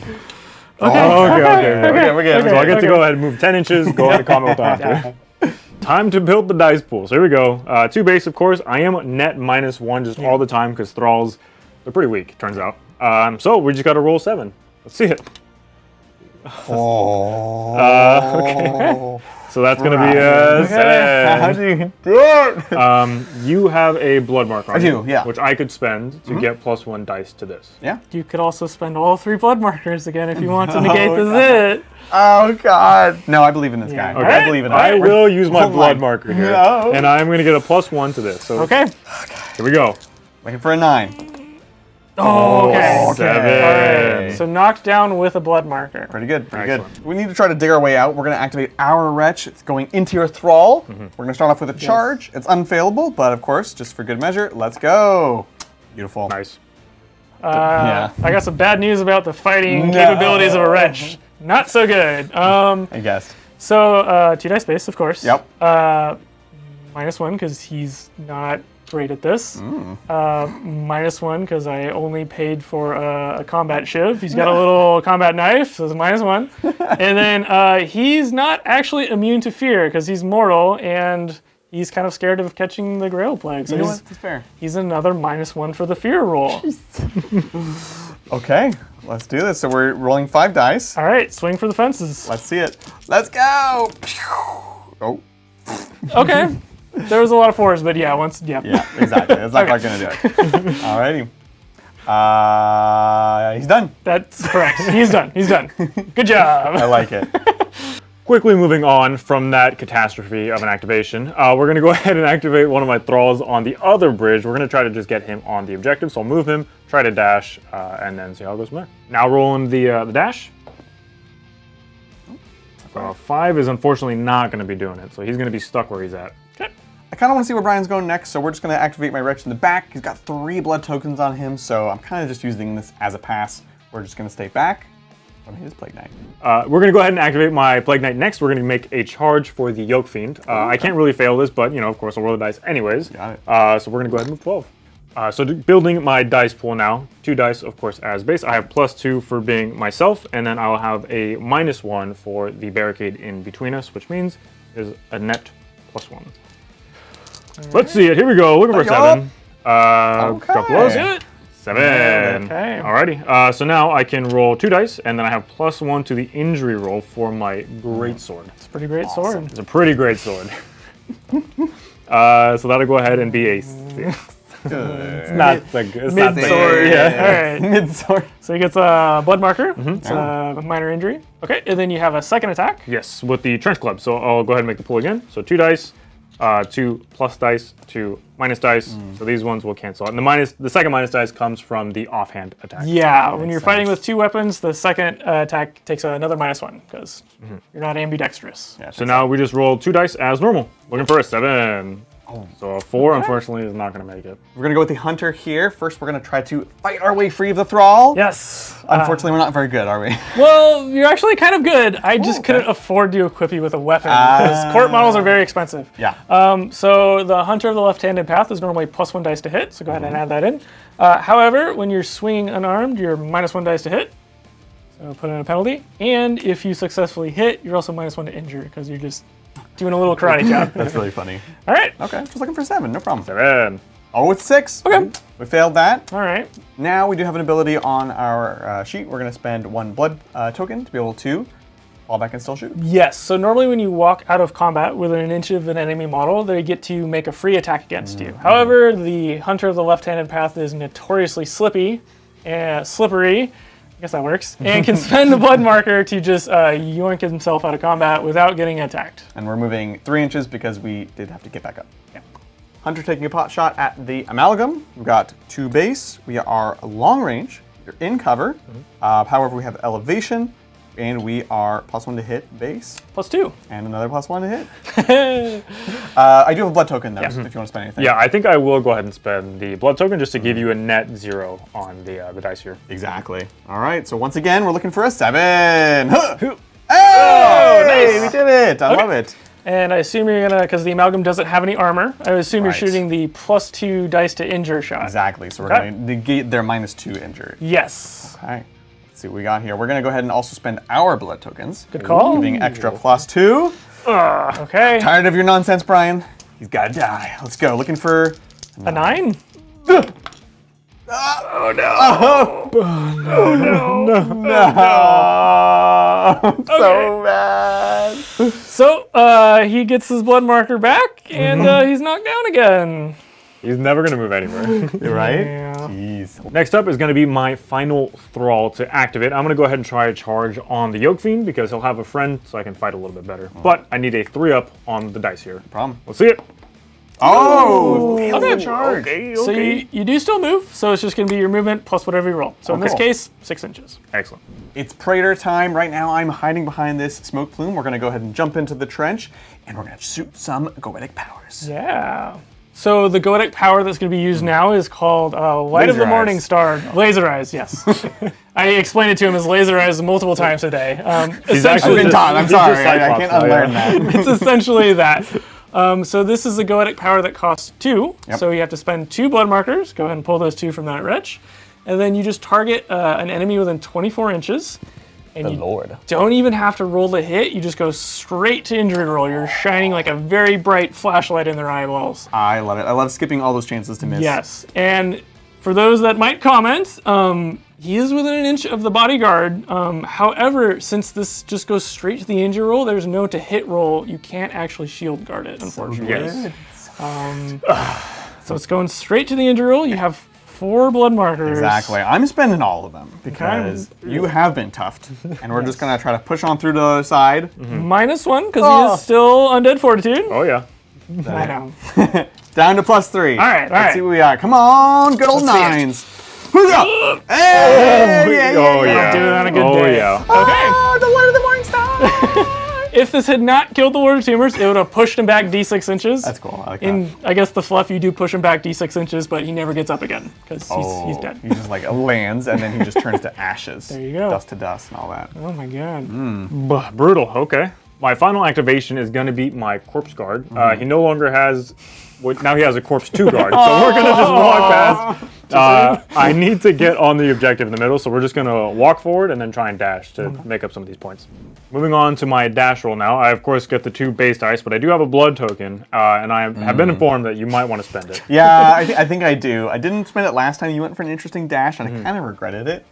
Okay. We're good. So I get to go ahead and move 10 inches, go into combat with the Hunter. Time to build the dice pool. So here we go. 2 base, of course. I am net -1 just all the time because Thralls, they're pretty weak, turns out. So we just got to roll 7. Let's see it. Oh. Okay. So that's going to be a 7. How do you do it? You have a blood mark on I you. do, yeah. Which I could spend to get +1 dice to this. Yeah. You could also spend all 3 blood markers again if you want to negate the God. zit. Oh God! No, I believe in this guy. Okay. I believe in him. I will use my Hold blood on. marker here, No. and I'm going to get a +1 to this. So Okay. here we go. Looking for a 9. Oh, okay. Okay. 7. So knocked down with a blood marker. Pretty good. Pretty Excellent. good. We need to try to dig our way out. We're going to activate our wretch. It's going into your thrall. We're going to start off with a charge. It's unfailable, but of course, just for good measure, let's go. Beautiful. Nice. Yeah. I got some bad news about the fighting No. capabilities of a wretch. Not so good. I guess. So 2 dice base, of course. Yep. -1 because he's not great at this. -1 because I only paid for a combat shiv. He's got a little combat knife, so it's -1. And then he's not actually immune to fear because he's mortal and he's kind of scared of catching the Grail Plague. So You know he's, what? That's fair. he's another -1 for the fear roll. Okay, let's do this. So we're rolling 5 dice. All right, swing for the fences. Let's see it. Let's go. Oh. Okay. There was a lot of 4s, but yeah, Yeah, exactly. That's not quite going to do it. Alrighty. He's done. That's correct. He's done. He's done. Good job. I like it. Quickly moving on from that catastrophe of an activation, we're going to go ahead and activate one of my thralls on the other bridge. We're going to try to just get him on the objective, so I'll move him, try to dash, and then see how it goes from there. Now rolling the dash. 5 is unfortunately not going to be doing it, so he's going to be stuck where he's at. I kind of want to see where Brian's going next, so we're just going to activate my wretch in the back. He's got 3 blood tokens on him, so I'm kind of just using this as a pass. We're just going to stay back. From his Plague Knight. We're going to go ahead and activate my Plague Knight next. We're going to make a charge for the Yoke Fiend. I can't really fail this, but, of course, I'll roll the dice anyways. Got it. So we're going to go ahead and move 12. So building my dice pool now. 2 dice, of course, as base. I have +2 for being myself, and then I'll have a -1 for the barricade in between us, which means there's a net +1. Let's see it. Here we go. Looking for 7. Drop close. Do it. 7. Okay. Alrighty. So now I can roll 2 dice, and then I have +1 to the injury roll for my greatsword. It's a pretty great sword. It's a pretty great sword. So that'll go ahead and be a 6. It's not so good. It's not so Mid-sword. good. Yeah. All right. Mid-sword. So he gets a blood marker. It's a minor injury. Okay, and then you have a second attack. Yes, with the trench club. So I'll go ahead and make the pull again. So 2 dice, 2 plus dice, 2 minus dice. So these ones will cancel out. And the second minus dice comes from the offhand attack. Yeah, when you're fighting with 2 weapons, the second attack takes another -1 because you're not ambidextrous. Yeah, So now we just roll 2 dice as normal. Looking for a 7. So a 4, unfortunately, is not going to make it. we're going to go with the hunter here. First, we're going to try to fight our way free of the thrall. Yes. Unfortunately, we're not very good, are we? Well, you're actually kind of good. I just couldn't afford to equip you with a weapon because court models are very expensive. Yeah. So the hunter of the left-handed path is normally +1 dice to hit, so go ahead and add that in. However, when you're swinging unarmed, you're -1 dice to hit, so put in a penalty. And if you successfully hit, you're also -1 to injure because you're just doing a little karate chop. That's really funny. All right. Okay, just looking for 7, no problem. 7. Oh, it's 6. Okay. We failed that. All right. Now we do have an ability on our sheet. We're going to spend 1 blood token to be able to fall back and still shoot. Yes. So normally when you walk out of combat within an inch of an enemy model, they get to make a free attack against you. However, the hunter of the left-handed path is notoriously slippery. I guess that works. And can spend the blood marker to just yoink himself out of combat without getting attacked. And we're moving 3 inches because we did have to get back up. Yeah. Hunter taking a pot shot at the amalgam. We've got 2 base. We are long range. You're in cover. However, we have elevation. And we are +1 to hit base. +2. And another +1 to hit. I do have a blood token though, if you want to spend anything. Yeah, I think I will go ahead and spend the blood token just to give you a net 0 on the dice here. Exactly. All right, so once again, we're looking for a 7. Huh! Who- Oh, nice. We did it. I love it. And I assume you're gonna, because the amalgam doesn't have any armor, I assume you're Right. shooting the +2 dice to injure shot. Exactly. So we're Okay. going to negate their -2 injury. Yes. Okay. Let's see what we got here. We're going to go ahead and also spend our blood tokens. Good call. Giving extra +2. Okay. Tired of your nonsense, Brian? He's got to die. Let's go. Looking for A 9? Oh no! Oh no! So bad. So he gets his blood marker back, and he's knocked down again. He's never going to move anywhere. Right? Yeah. Jeez. Next up is going to be my final thrall to activate. I'm going to go ahead and try a charge on the Yoke Fiend because he'll have a friend, so I can fight a little bit better. But I need a 3-up on the dice here. Problem. Let's see it. Oh! Okay. Charge. Okay. So you do still move, so it's just going to be your movement plus whatever you roll. So in this cool. case, 6 inches. Excellent. It's Praetor time. Right now, I'm hiding behind this smoke plume. We're going to go ahead and jump into the trench, and we're going to shoot some goetic powers. Yeah. So the goetic power that's going to be used now is called Light of Laser the Morning Eyes. Star. Laser Eyes, yes. I explained it to him as laser eyes multiple times today. I've Essentially, been taught. I'm He's just sorry. I Cyclops can't now, unlearn yeah. that. it's essentially that. So this is a goetic power that costs 2. Yep. So you have to spend 2 blood markers. Go ahead and pull those 2 from that wretch. And then you just target an enemy within 24 inches. And you Lord. don't even have to roll the hit. You just go straight to injury roll. You're shining like a very bright flashlight in their eyeballs. I love it. I love skipping all those chances to miss. Yes. And for those that might comment, he is within an inch of the bodyguard. However, since this just goes straight to the injury roll, there's no to hit roll. You can't actually shield guard it, unfortunately. Yes. So it's going straight to the injury roll. You have 4 blood markers. Exactly. I'm spending all of them because you have been toughed. And we're just going to try to push on through to the other side. -1, because he is still undead fortitude. Oh, yeah. I know. Down to +3. All right, all Let's right. see what we got. Come on, good old nines. Who's up? Hey! Oh, yeah. Do it on a good oh, day. yeah. Okay. Oh, the light of the morning star. If this had not killed the Lord of Tumors, it would have pushed him back D6 inches. That's cool. I like that. In, I guess, the fluff, you do push him back D6 inches, but he never gets up again because he's dead. He just like lands and then he just turns to ashes. There you go. Dust to dust and all that. Oh my god. Brutal. Okay. My final activation is going to be my corpse guard. He no longer has. Now he has a corpse 2 guard, so we're gonna just walk past. I need to get on the objective in the middle, so we're just gonna walk forward and then try and dash to make up some of these points. Moving on to my dash roll now. I of course get the 2 base dice, but I do have a blood token, and I have been informed that you might want to spend it. Yeah, I think I do. I didn't spend it last time. You went for an interesting dash, and I kind of regretted it.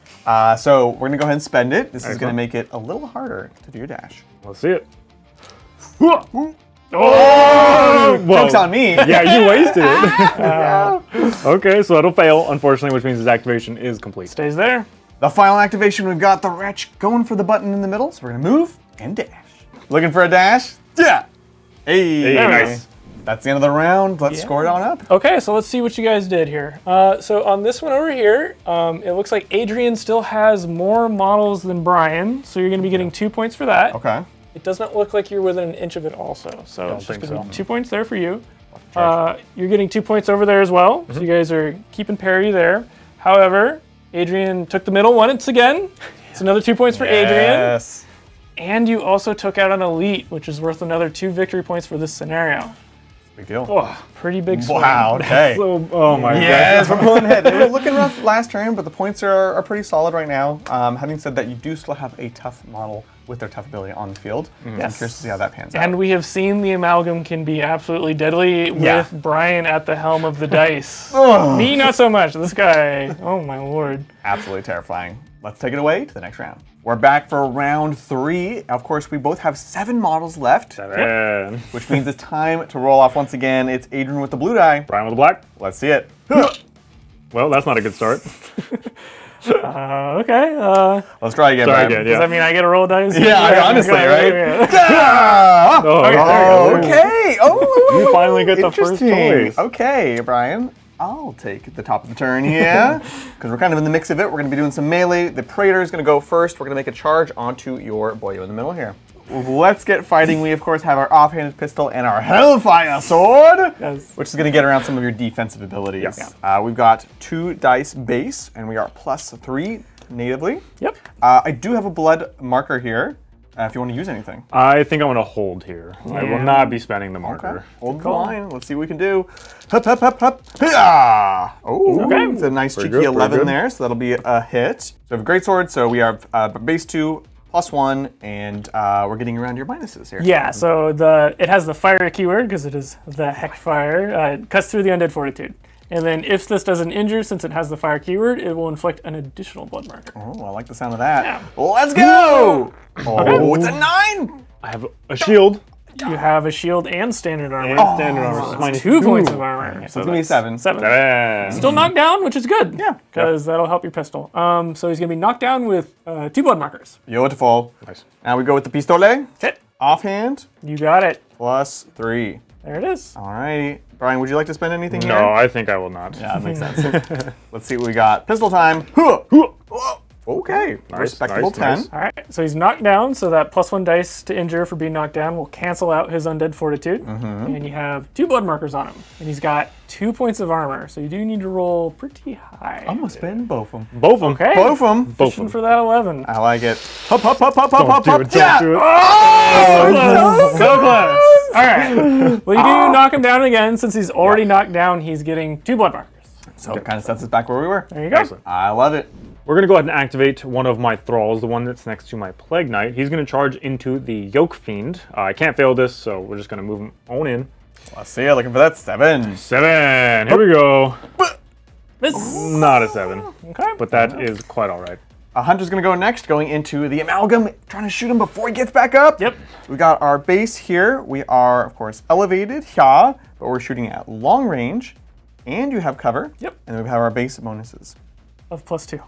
So we're gonna go ahead and spend it. This is gonna make it a little harder to do your dash. Let's see it. Oh! Joke's on me. Yeah, you wasted it. Okay, so that'll fail, unfortunately, which means his activation is complete. Stays there. The final activation, we've got the wretch going for the button in the middle, so we're gonna move and dash. Looking for a dash? Yeah. Hey, nice. That's the end of the round. Let's score it on up. Okay, so let's see what you guys did here. So on this one over here, it looks like Adrian still has more models than Brian, so you're going to be getting 2 points for that. Okay. It does not look like you're within an inch of it also, so it's just think going to so. be 2 points there for you. You're getting 2 points over there as well, so you guys are keeping parity there. However, Adrian took the middle once again. It's another 2 points for Adrian. Yes. And you also took out an elite, which is worth another 2 victory points for this scenario. Big deal. Oh, pretty big swing. Wow, okay. So, oh my Yes, we're pulling ahead. It was looking rough last turn, but the points are pretty solid right now. Having said that, you do still have a tough model with their tough ability on the field. So I'm Yes. curious to see how that pans out. And we have seen the amalgam can be absolutely deadly with Brian at the helm of the dice. Me, not so much. This guy, oh my lord. Absolutely terrifying. Let's take it away to the next round. We're back for round 3. Of course, we both have 7 models left, God. which means it's time to roll off once again. It's Adrian with the blue die. Brian with the black. Let's see it. Well, that's not a good start. Okay. Let's try again, Sorry Brian. again, Does yeah. that mean I get a roll dice? Yeah, honestly, right? Yeah. Oh, there you go. Okay. Oh, You finally get the first interesting. choice. Okay, Brian. I'll take the top of the turn here because we're kind of in the mix of it. We're going to be doing some melee. The Praetor is going to go first. We're going to make a charge onto your boyo in the middle here. Let's get fighting. We, of course, have our offhanded pistol and our Hellfire Sword, Yes. which is going to get around some of your defensive abilities. We've got 2 dice base, and we are +3 natively. Yep. I do have a blood marker here if you want to use anything. I think I'm going to hold here. I will not be spending the marker. Hold the line. Let's see what we can do. Hup, hup, hup, hup. Hiya! Oh, Okay. it's a nice cheeky good, pretty 11 good. there, so that'll be a hit. So we have a great sword, so we have base 2, +1, and we're getting around your minuses here. Yeah, so it has the fire keyword because it is the heck fire. It cuts through the undead fortitude. And then if this doesn't injure, since it has the fire keyword, it will inflict an additional blood marker. Oh, I like the sound of that. Yeah. Let's go! Oh, it's a 9! I have a shield. You have a shield and standard armor. And standard armor. That's Minus 2 points of armor. So it's going to be 7. 7. Still knocked down, which is good. Yeah. Because that'll help your pistol. So he's going to be knocked down with 2 blood markers. Beautiful. Nice. Now we go with the pistole. Hit. Offhand. You got it. Plus 3. There it is. Alrighty. Brian, would you like to spend anything here? No, I think I will not. Yeah, that makes sense. Let's see what we got. Pistol time. Whoa. Okay. Nice, Respectable nice, 10. nice. All right, so he's knocked down, so that +1 dice to injure for being knocked down will cancel out his undead fortitude. And you have 2 blood markers on him. And he's got 2 points of armor, so you do need to roll pretty high. I'm going to spend both of them. Both of them. Okay. Both of them. Both of Fishing them. for that 11. I like it. Hop, hop, hop, hop, hop, hop, Don't hop. do it. Yeah. Don't do it. Oh, so close. All right. Well, you do knock him down again. Since he's already knocked down, he's getting 2 blood markers. So it kind of sets us back where we were. There you go. Excellent. I love it. We're going to go ahead and activate one of my thralls, the one that's next to my Plague Knight. He's going to charge into the Yoke Fiend. I can't fail this, so we're just going to move him on in. Let's see. Looking for that 7. 7. Here we go. Miss. Not a 7, Okay. but that is quite all right. A Hunter's going to go next, going into the Amalgam, trying to shoot him before he gets back up. Yep. So we got our base here. We are, of course, elevated, but we're shooting at long range. And you have cover. Yep. And then we have our base bonuses Of +2.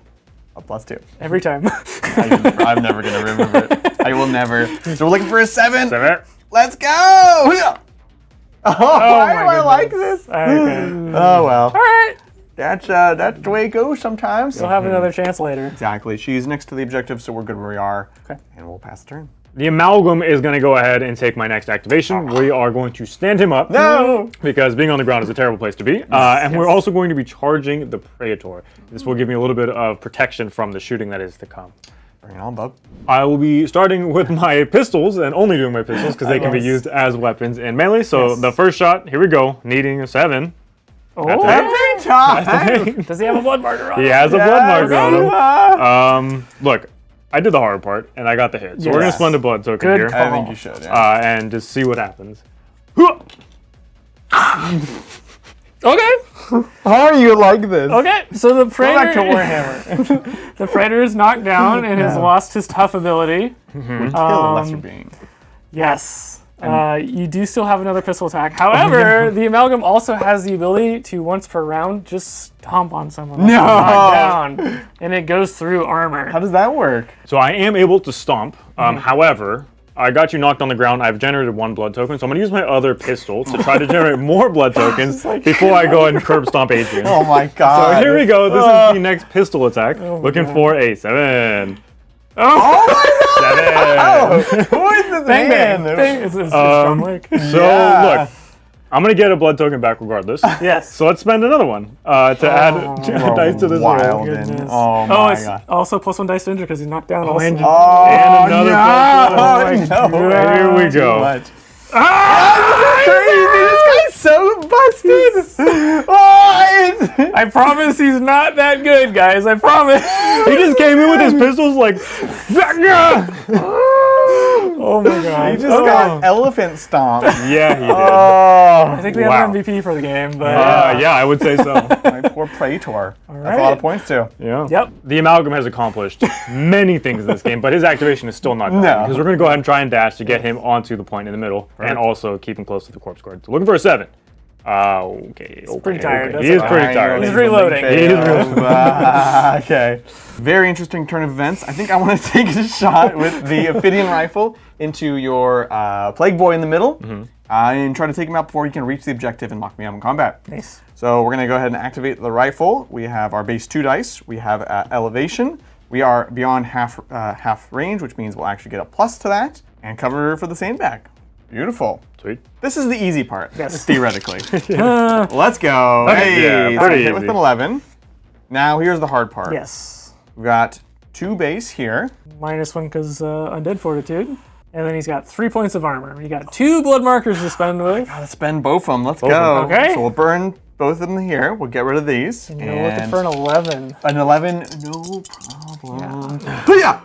of +2. Every time. I'm never going to remember it. I will never. So we're looking for a 7. 7. Let's go! Oh, why do my I like goodness. this? Okay. Oh, well. All right. That's the way it goes sometimes. We'll have another chance later. Exactly. She's next to the objective, so we're good where we are. Okay. And we'll pass the turn. The Amalgam is going to go ahead and take my next activation. We are going to stand him up. No! Because being on the ground is a terrible place to be. And we're also going to be charging the Praetor. This will give me a little bit of protection from the shooting that is to come. Bring it on, bub. I will be starting with my pistols and only doing my pistols because they can be used as weapons in melee. So the first shot, here we go, needing a 7. Oh, Every time! does he have a blood marker on He him? has a blood marker on him. Look, I did the hard part and I got the hit. So we're going to Yes. spend a blood token Good here. call. I think you should, yeah. And just see what happens. Okay. How are you like this? Okay. So the Go back to Praetor, Warhammer. the Praetor is knocked down and has lost his tough ability. We kill a lesser being. Yes. You do still have another pistol attack. However, the Amalgam also has the ability to, once per round, just stomp on someone. No! Knock down. And it goes through armor. How does that work? So I am able to stomp. However, I got you knocked on the ground. I've generated 1 blood token, so I'm going to use my other pistol to try to generate more blood tokens before I go and curb stomp Adrian. Oh my god. So here we go. This is the next pistol attack. Looking for a 7. Oh my 7. Who is this Bang, man? bang, bang. It's John Wick. So Yeah. look, I'm going to get a blood token back regardless. Yes. So let's spend another one to add 2 dice to this roll. Wild Goodness. and, oh Oh, my it's god. also +1 dice to injure because he's knocked down. Also. and- Oh, And another no, blood no. Here we Too go. much. Crazy. This guy's so busted. Oh, I promise he's not that good, guys. I promise. He just came in with his pistols like, Oh my god. he just got elephant stomped. yeah, he did. Oh, I think we have Wow. an MVP for the game, but Yeah, I would say so. my poor Praetor. That's a lot right. of points too. Yeah. Yep. The Amalgam has accomplished many things in this game, but his activation is still not done. No. Because we're going to go ahead and try and dash to get him onto the point in the middle, and also keep him close to the corpse guard. So looking for a 7. Okay. He's pretty tired, that's He is all pretty right. tired. He's reloading. He is reloading. Okay. Very interesting turn of events. I think I want to take a shot with the Ophidian rifle into your Plague Boy in the middle and try to take him out before he can reach the objective and lock me up in combat. Nice. So we're going to go ahead and activate the rifle. We have our base 2 dice. We have elevation. We are beyond half range, which means we'll actually get a plus to that and cover for the sandbag. Beautiful. Sweet. This is the easy part, Yes. theoretically. Let's go. Hey, Yeah, so pretty hit with easy. an 11. Now here's the hard part. Yes. We've got 2 base here. -1 because undead fortitude. And then he's got 3 points of armor. You got 2 blood markers to spend with. Gotta spend both of them. Let's of go. them. Okay. So we'll burn both of them here. We'll get rid of these. And you're looking for an 11. an 11, no problem. Yeah.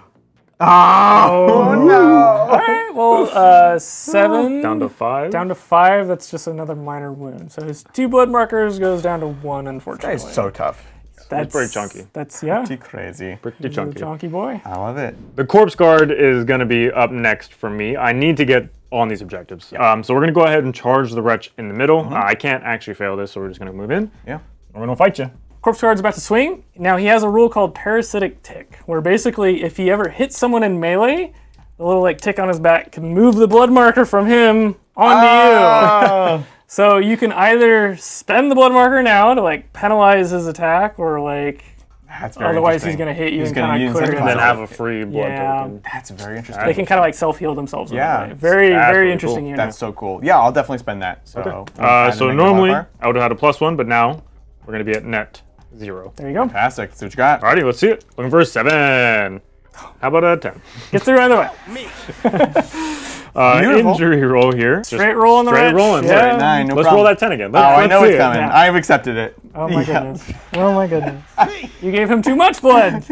Oh, no. All right, well, 7. Down to 5. Down to 5, that's just another minor wound. So his 2 blood markers goes down to 1, unfortunately. That is so tough. That's pretty chunky. That's, yeah. Pretty crazy. Pretty He's a chunky. chunky boy. I love it. The corpse guard is going to be up next for me. I need to get on these objectives. So we're going to go ahead and charge the wretch in the middle. I can't actually fail this, so we're just going to move in. Yeah. We're going to fight you. Corpse guard's about to swing. Now he has a rule called parasitic tick, where basically if he ever hits someone in melee, the little like tick on his back can move the blood marker from him onto you. So you can either spend the blood marker now to like penalize his attack, or like That's very otherwise he's interesting. gonna hit you He's and gonna kind of clear incentivize And then himself. have a free blood Yeah. token. That's very interesting. They can kind of like self-heal themselves. in Yeah. that way. Very, That's very really interesting cool. unit. That's so cool. Yeah, I'll definitely spend that. So, So normally I would have had a +1, but now we're going to be at net 0. There you go. fantastic. Let's see what you got. Alrighty, let's see it. Looking for a 7. How about a 10? Get through either way. Beautiful. Injury roll here. Straight roll on the Straight wrench. rolling. Yeah. 9, no Let's problem. roll that 10 again. Oh, I know let's it's see it. coming. Yeah. I've accepted it. Oh my Yeah. goodness. Oh my goodness. You gave him too much blood.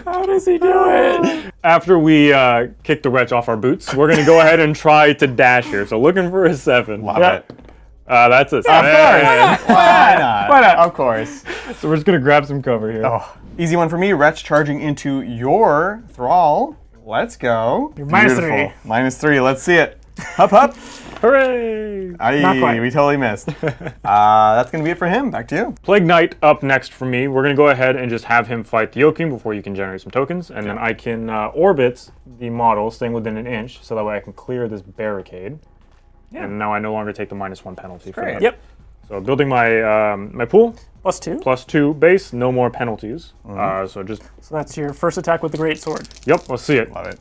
How does he do it? After we kick the wretch off our boots, we're going to go ahead and try to dash here. So looking for a 7. Love Yeah. it. That's a 7. Why not? Why not? Of course. So we're just going to grab some cover here. Oh, easy one for me. Wretch charging into your thrall. Let's go. You're minus Beautiful. 3. -3. Let's see it. Hup, hup. Hooray! Not quite. We totally missed. That's going to be it for him. Back to you. Plague Knight up next for me. We're going to go ahead and just have him fight the Yoking before you can generate some tokens. And then I can orbit the model, staying within an inch, so that way I can clear this barricade. Yeah. And now I no longer take the -1 penalty for great. that. Yep. So building my my pool, +2. +2 base, no more penalties. So just, So that's your first attack with the great sword. yep, let's see it. Love it.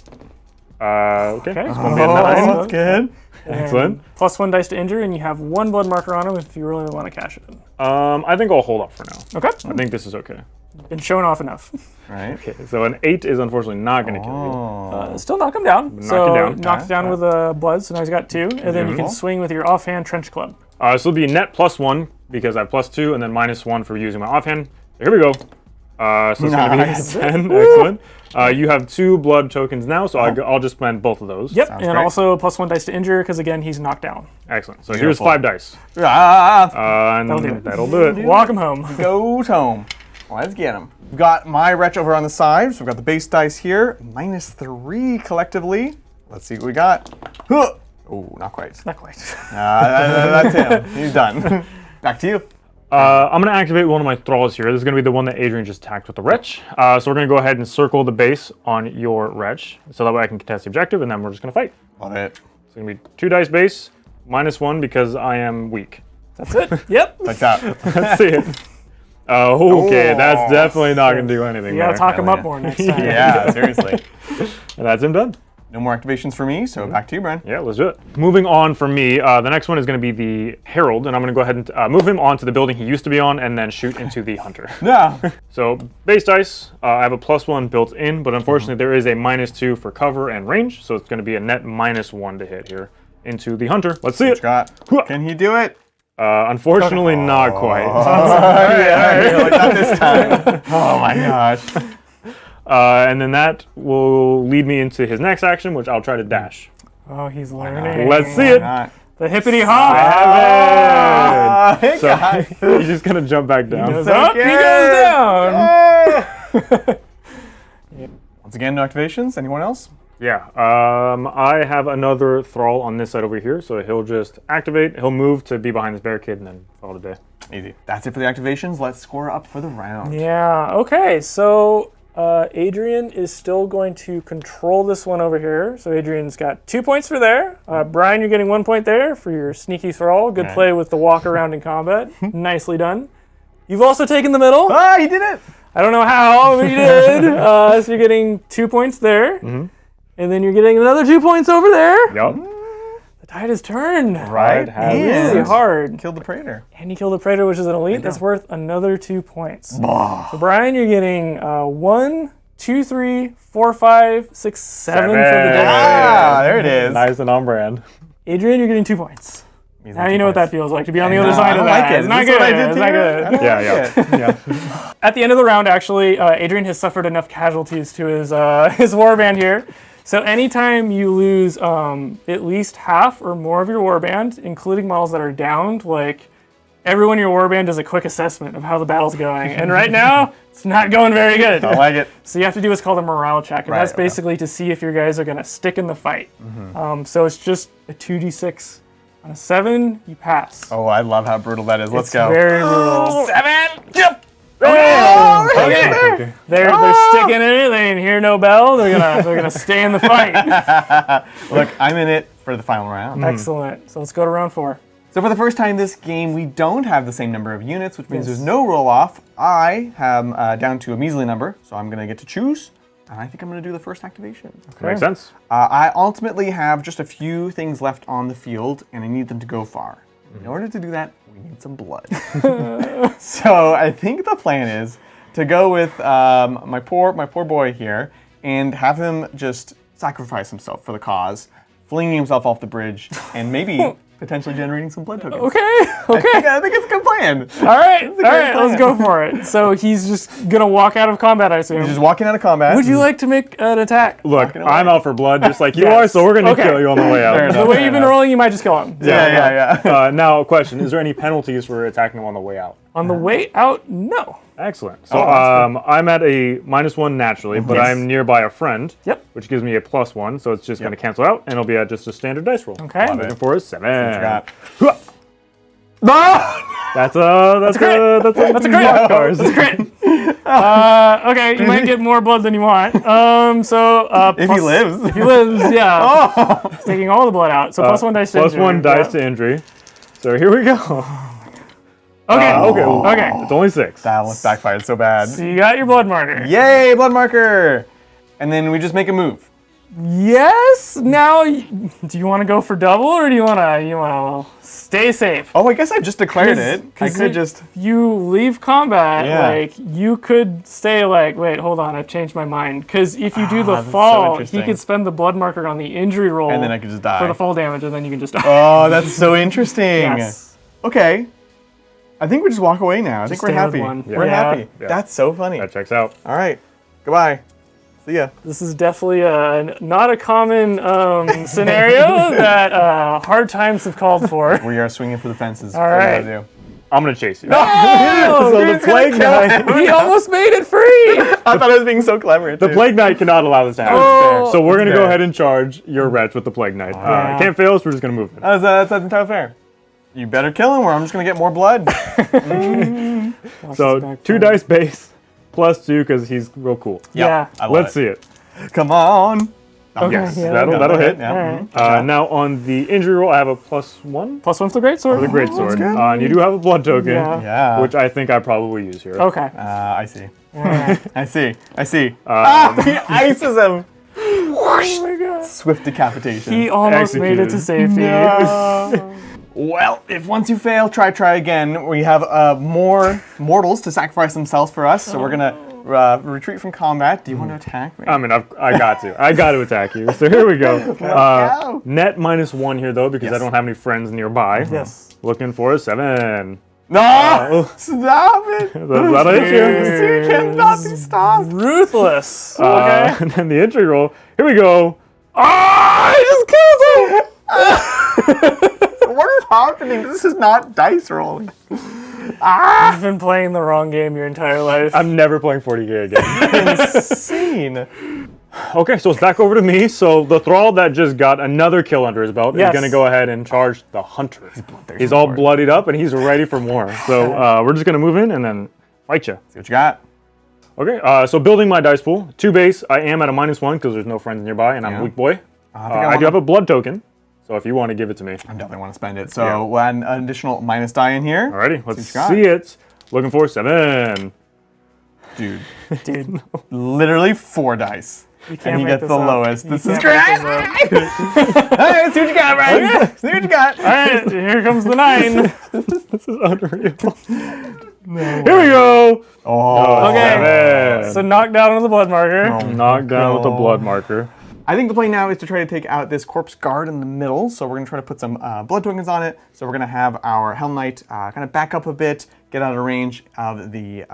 Okay, Okay. it's going to be a 9. that's good. Excellent. +1 dice to injure, and you have 1 blood marker on him if you really want to cash it in. I think I'll hold up for now. Okay. I think this is okay. Been shown off enough. Right. Okay, so an 8 is unfortunately not going to kill you. Oh. Still knock him down. Knock you down. Knocked Okay. down with blood, so now he's got 2. And then you can Beautiful. swing with your offhand trench club. So it'll be net +1 because I have +2 and then -1 for using my offhand. Here we go. So it's going to Nice. be 10. Excellent. You have 2 blood tokens now, so I'll just spend both of those. Yep, Sounds and great. also +1 dice to injure, because again, he's knocked down. Excellent. So Beautiful. here's 5 dice. Ah, And That'll do it. that'll do it. Walk him home. goes home. Let's get him. We've got my wretch over on the side, so we've got the base dice here. -3 collectively. Let's see what we got. Huh. Oh, not quite. Not quite. That's him. He's done. Back to you. I'm going to activate one of my thralls here. This is going to be the one that Adrian just attacked with the wretch. So we're going to go ahead and circle the base on your wretch, so that way I can contest the objective, and then we're just going to fight. Love it. It's going to be 2 dice base, -1 because I am weak. That's it. Yep. Like that. Let's see it. Okay, Oh, that's definitely not going to do anything. You gotta there. talk him Hell up yeah. more next time. Yeah, seriously. And that's him done. No more activations for me, so back to you, Brian. Yeah, let's do it. Moving on for me, the next one is going to be the Herald, and I'm going to go ahead and move him onto the building he used to be on, and then shoot into the Hunter. No. So base dice, I have a +1 built in, but unfortunately there is a -2 for cover and range, so it's going to be a net -1 to hit here into the Hunter. Let's see it. Scott, can he do it? Unfortunately, not quite. Like, not this time. Oh my gosh. And then that will lead me into his next action, which I'll try to dash. Oh, he's learning. Let's see it. Not. The hippity hop. Hey, So guys. he's just going to jump back down. Goes So up, he good. goes down. Once again, no activations. Anyone else? Yeah, I have another thrall on this side over here, so he'll just activate, he'll move to be behind this barricade, and then call it a day. Easy. That's it for the activations. Let's score up for the round. Yeah, okay, so Adrian is still going to control this one over here. So Adrian's got 2 points for there. Brian, you're getting 1 point there for your sneaky thrall. Good play with the walk around in combat. Nicely done. You've also taken the middle. Ah, he did it. I don't know how, but you did. So you're getting 2 points there. And then you're getting another 2 points over there. Yup. The tide has turned. Right. Really And hard. killed the Praetor. And you killed the Praetor, which is an elite. That's worth another 2 points. So Brian, you're getting 1, 2, 3, 4, 5, 6, 7 for the day. Ah, there it is. Nice and on brand. Adrian, you're getting 2 points. Now you know what that feels like, to be on the other No, side I of don't that. like it. It's not This is good. what I did It's to not you. good. I don't like it. Yeah. At the end of the round, actually, Adrian has suffered enough casualties to his warband here. So anytime you lose at least half or more of your warband, including models that are downed, like everyone in your warband does a quick assessment of how the battle's going. And right now, it's not going very good. I like it. So you have to do what's called a morale check, and Right, that's okay. basically to see if your guys are going to stick in the fight. So it's just a 2d6. On a 7, you pass. Oh, I love how brutal that is. Let's It's go. very brutal. 7. Yep. Oh, Okay. okay. They're sticking in it. They didn't hear no bell. They're gonna stay in the fight. Look, I'm in it for the final round. Excellent. So let's go to round 4. So for the first time this game, we don't have the same number of units, which means Yes. there's no roll off. I am down to a measly number, so I'm gonna get to choose. And I think I'm gonna do the first activation. Makes sense. I ultimately have just a few things left on the field, and I need them to go far. In order to do that, we need some blood. So I think the plan is to go with my poor boy here and have him just sacrifice himself for the cause, flinging himself off the bridge, and maybe potentially generating some blood tokens. Okay. I think it's a good plan. All right. plan. Let's go for it. So he's just gonna walk out of combat, I assume. Just walking out of combat. Would you like to make an attack? Look, away. I'm out for blood just like you Yes. are, so we're going to Okay. kill you on the way out. Fair enough. The way you've been rolling, you might just kill him. Yeah. Now, a question. Is there any penalties for attacking him on the way out? On the way out, no. Excellent. So that's I'm at a -1 naturally, but Yes. I'm nearby a friend, Yep. which gives me a +1, so it's just going to cancel out, and it'll be at just a standard dice roll. Okay. Love Looking for a 7. Got. That's a crit. That's a crit. Cars. That's a crit. Okay, you might get more blood than you want. If he lives. If he lives, yeah. He's taking all the blood out. So +1 dice to injury. +1 dice Yeah. to injury. So here we go. Okay. Okay. It's only 6. That almost backfired so bad. So you got your blood marker. Yay, blood marker! And then we just make a move. Yes. Now, do you want to go for double, or do you want to stay safe? Oh, I guess I just declared it. I 'Cause could if just. you leave combat, Yeah. like you could stay like, wait, hold on, I've changed my mind. Because if you do the that's so fall, he interesting. could spend the blood marker on the injury roll, And then I could just die. for the fall damage, and then you can just die. Oh, that's so interesting. Yes. Okay. I think we just walk away now. I think we're stay with happy. one. We're Yeah. happy. Yeah. That's so funny. That checks out. All right. Goodbye. See ya. This is definitely not a common scenario that hard times have called for. We are swinging for the fences. All What do we right. gotta do? I'm going to chase you. Oh, So the Dude's gonna Plague kill Knight... he almost made it free. I thought I was being so clever. The too. Plague Knight cannot allow this to happen. Oh. So we're going to go fair. ahead and charge your wretch with the Plague Knight. Yeah. Can't fail, so we're just going to move it. That's entirely fair. You better kill him, or I'm just gonna get more blood. So 2 dice base, +2 because he's real cool. Yeah. I love Let's it. see it. Come on. Okay, Yes, yeah. that'll hit. Yeah. Alright. Now on the injury roll, I have a +1 +1 for the greatsword. for the great sword. good. And you do have a blood token, Yeah. Yeah. which I think I probably use here. Okay. I see. Alright. I see. He ices him. Oh my god. Swift decapitation. He almost made it to safety. Well, if once you fail, try again. We have more mortals to sacrifice themselves for us, so we're gonna retreat from combat. Do you want to attack me? I mean, I got to attack you. So here we go. go. Net -1 here though, because I Yes. don't have any friends nearby. Yes. Looking for a 7. No! Stop it! That'll hit you. You cannot be stopped. Ruthless. Okay. And then the entry roll. Here we go. I just killed him! What is happening? This is not dice rolling. You've been playing the wrong game your entire life. I'm never playing 40k again. Insane. Okay, so it's back over to me. So the thrall that just got another kill under his belt Yes. is going to go ahead and charge the hunter. bloodthirsty He's all for it. bloodied up and he's ready for more. So we're just going to move in and then fight you. See what you got. Okay, so building my dice pool. 2 base. I am at a -1 because there's no friends nearby and I'm a weak boy. I do have a blood token. So if you want to give it to me. I definitely want to spend it. So we'll add an additional minus die in here. Alrighty, let's what you got. see it. Looking for 7. Dude, Dude, literally 4 dice. you can't And he make gets this the up. lowest. You This is can't great. make this up. Hey, see what you got, Ryan. See what you got. All right, here comes the 9. This is unreal. Here we go. Oh, Okay. 7. So knocked down on the blood marker. Knocked down with a blood marker. I think the plan now is to try to take out this corpse guard in the middle. So we're going to try to put some blood tokens on it. So we're going to have our Helm Knight kind of back up a bit, get out of range of the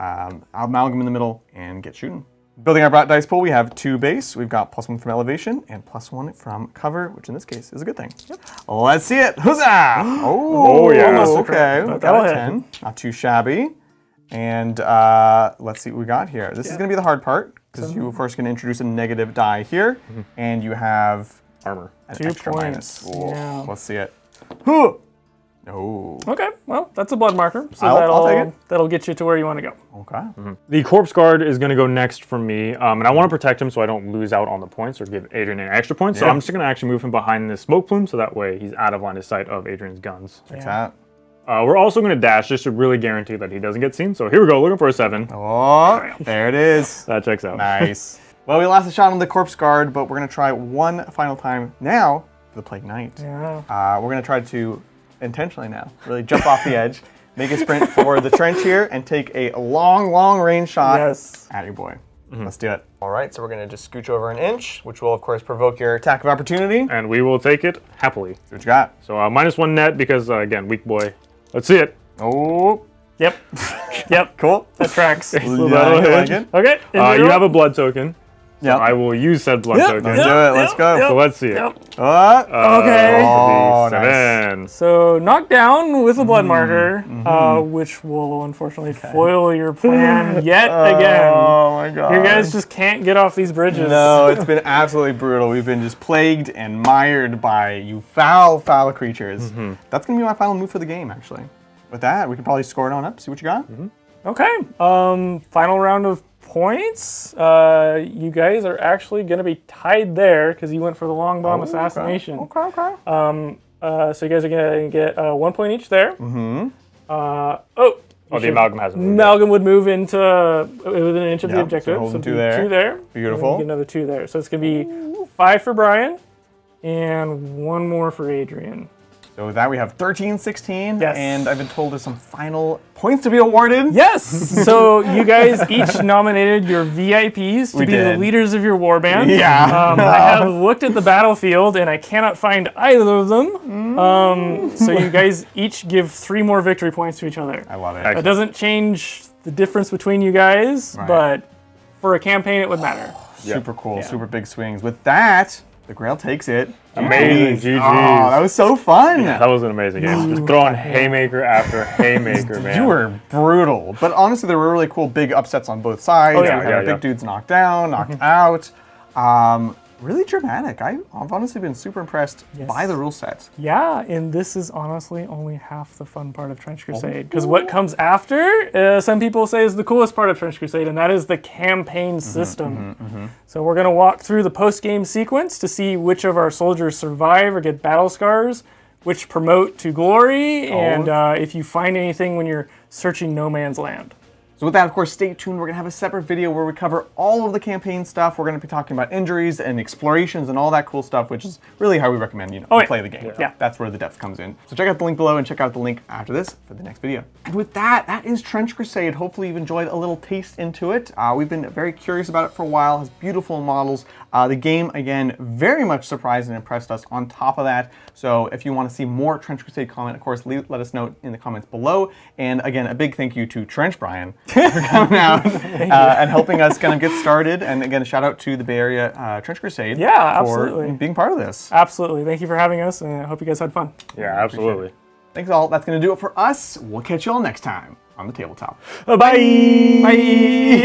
amalgam in the middle, and get shooting. Building our brat dice pool, we have 2 base. We've got +1 from elevation and +1 from cover, which in this case is a good thing. Yep. Let's see it. Huzzah! Oh, yeah. Okay. We That'll got a hit. 10. Not too shabby. And let's see what we got here. This is going to be the hard part, because you, of course, are going to introduce a negative die here, and you have Armor. an 2 extra points. minus. Ooh, Yeah. let's see it. Huh. No. Okay, well, that's a blood marker, so I'll take it. that'll get you to where you want to go. Okay. The corpse guard is going to go next for me, and I want to protect him so I don't lose out on the points or give Adrian any extra points. So Yeah. I'm just going to actually move him behind this smoke plume, so that way he's out of line of sight of Adrian's guns. Check that. We're also going to dash just to really guarantee that he doesn't get seen. So here we go, looking for a 7. Oh, there it is. That checks out. Nice. Well, we lost a shot on the corpse guard, but we're going to try one final time now for the Plague Knight. Yeah. We're going to try to intentionally now really jump off the edge, make a sprint for the trench here, and take a long range shot Yes. at your boy. Let's do it. All right, so we're going to just scooch over an inch, which will, of course, provoke your attack of opportunity. And we will take it happily. See what you got. So -1 net because, again, weak boy. Let's see it. Oh, Yep. Yep. cool. That tracks. So Yeah, that'll I hit. like it. Okay. You have a blood token. Yep. I will use said blood Yep. token. Let's do it. Let's go. Yep. So let's see it. Yep. Oh, Okay. nice. 7. So knocked down with a blood marker, which will unfortunately foil your plan yet again. Oh my god. You guys just can't get off these bridges. No, it's been absolutely brutal. We've been just plagued and mired by you foul creatures. That's going to be my final move for the game, actually. With that, we can probably score it on up, see what you got. Okay. Final round of points. You guys are actually going to be tied there because you went for the long bomb assassination. Okay. So you guys are going to get 1 point each there. Oh, the amalgam hasn't moved. Amalgam would move into within an inch of the Yep, objective. so holding it'd 2 be there. 2 there. Beautiful. And get another 2 there. So it's going to be 5 for Brian and 1 more for Adrian. So with that, we have 13, 16, Yes. and I've been told there's some final points to be awarded. Yes! So you guys each nominated your VIPs to We be the did. leaders of your warband. Yeah. I have looked at the battlefield and I cannot find either of them. So you guys each give 3 more victory points to each other. I love it. That doesn't change the difference between you guys, Right. but for a campaign it would matter. Super cool, Yeah. super big swings. With that, the Grail takes it. Amazing. Jeez. GG's. Oh, that was so fun. That was an amazing game. Just throwing haymaker after haymaker, man. You were brutal. But honestly, there were really cool big upsets on both sides. Oh, yeah. We had our Yeah. big dudes knocked down, knocked out. Really dramatic. I've honestly been super impressed by the rule set. Yeah, and this is honestly only half the fun part of Trench Crusade. Because what comes after, some people say is the coolest part of Trench Crusade, and that is the campaign system. So we're going to walk through the post-game sequence to see which of our soldiers survive or get battle scars, which promote to glory, and if you find anything when you're searching no man's land. So with that, of course, stay tuned. We're going to have a separate video where we cover all of the campaign stuff. We're going to be talking about injuries and explorations and all that cool stuff, which is really how we recommend, you yeah. play the game. Yeah. That's where the depth comes in. So check out the link below and check out the link after this for the next video. And with that, that is Trench Crusade. Hopefully you've enjoyed a little taste into it. We've been very curious about it for a while. It has beautiful models. The game, again, very much surprised and impressed us on top of that. So if you want to see more Trench Crusade content, of course, let us know in the comments below. And again, a big thank you to Trench Brian for coming out and helping us kind of get started. And again, a shout out to the Bay Area Trench Crusade Yeah, for absolutely. being part of this. Absolutely. Thank you for having us, and I hope you guys had fun. Yeah, absolutely. Thanks all. That's going to do it for us. We'll catch you all next time on the tabletop. Bye. Bye!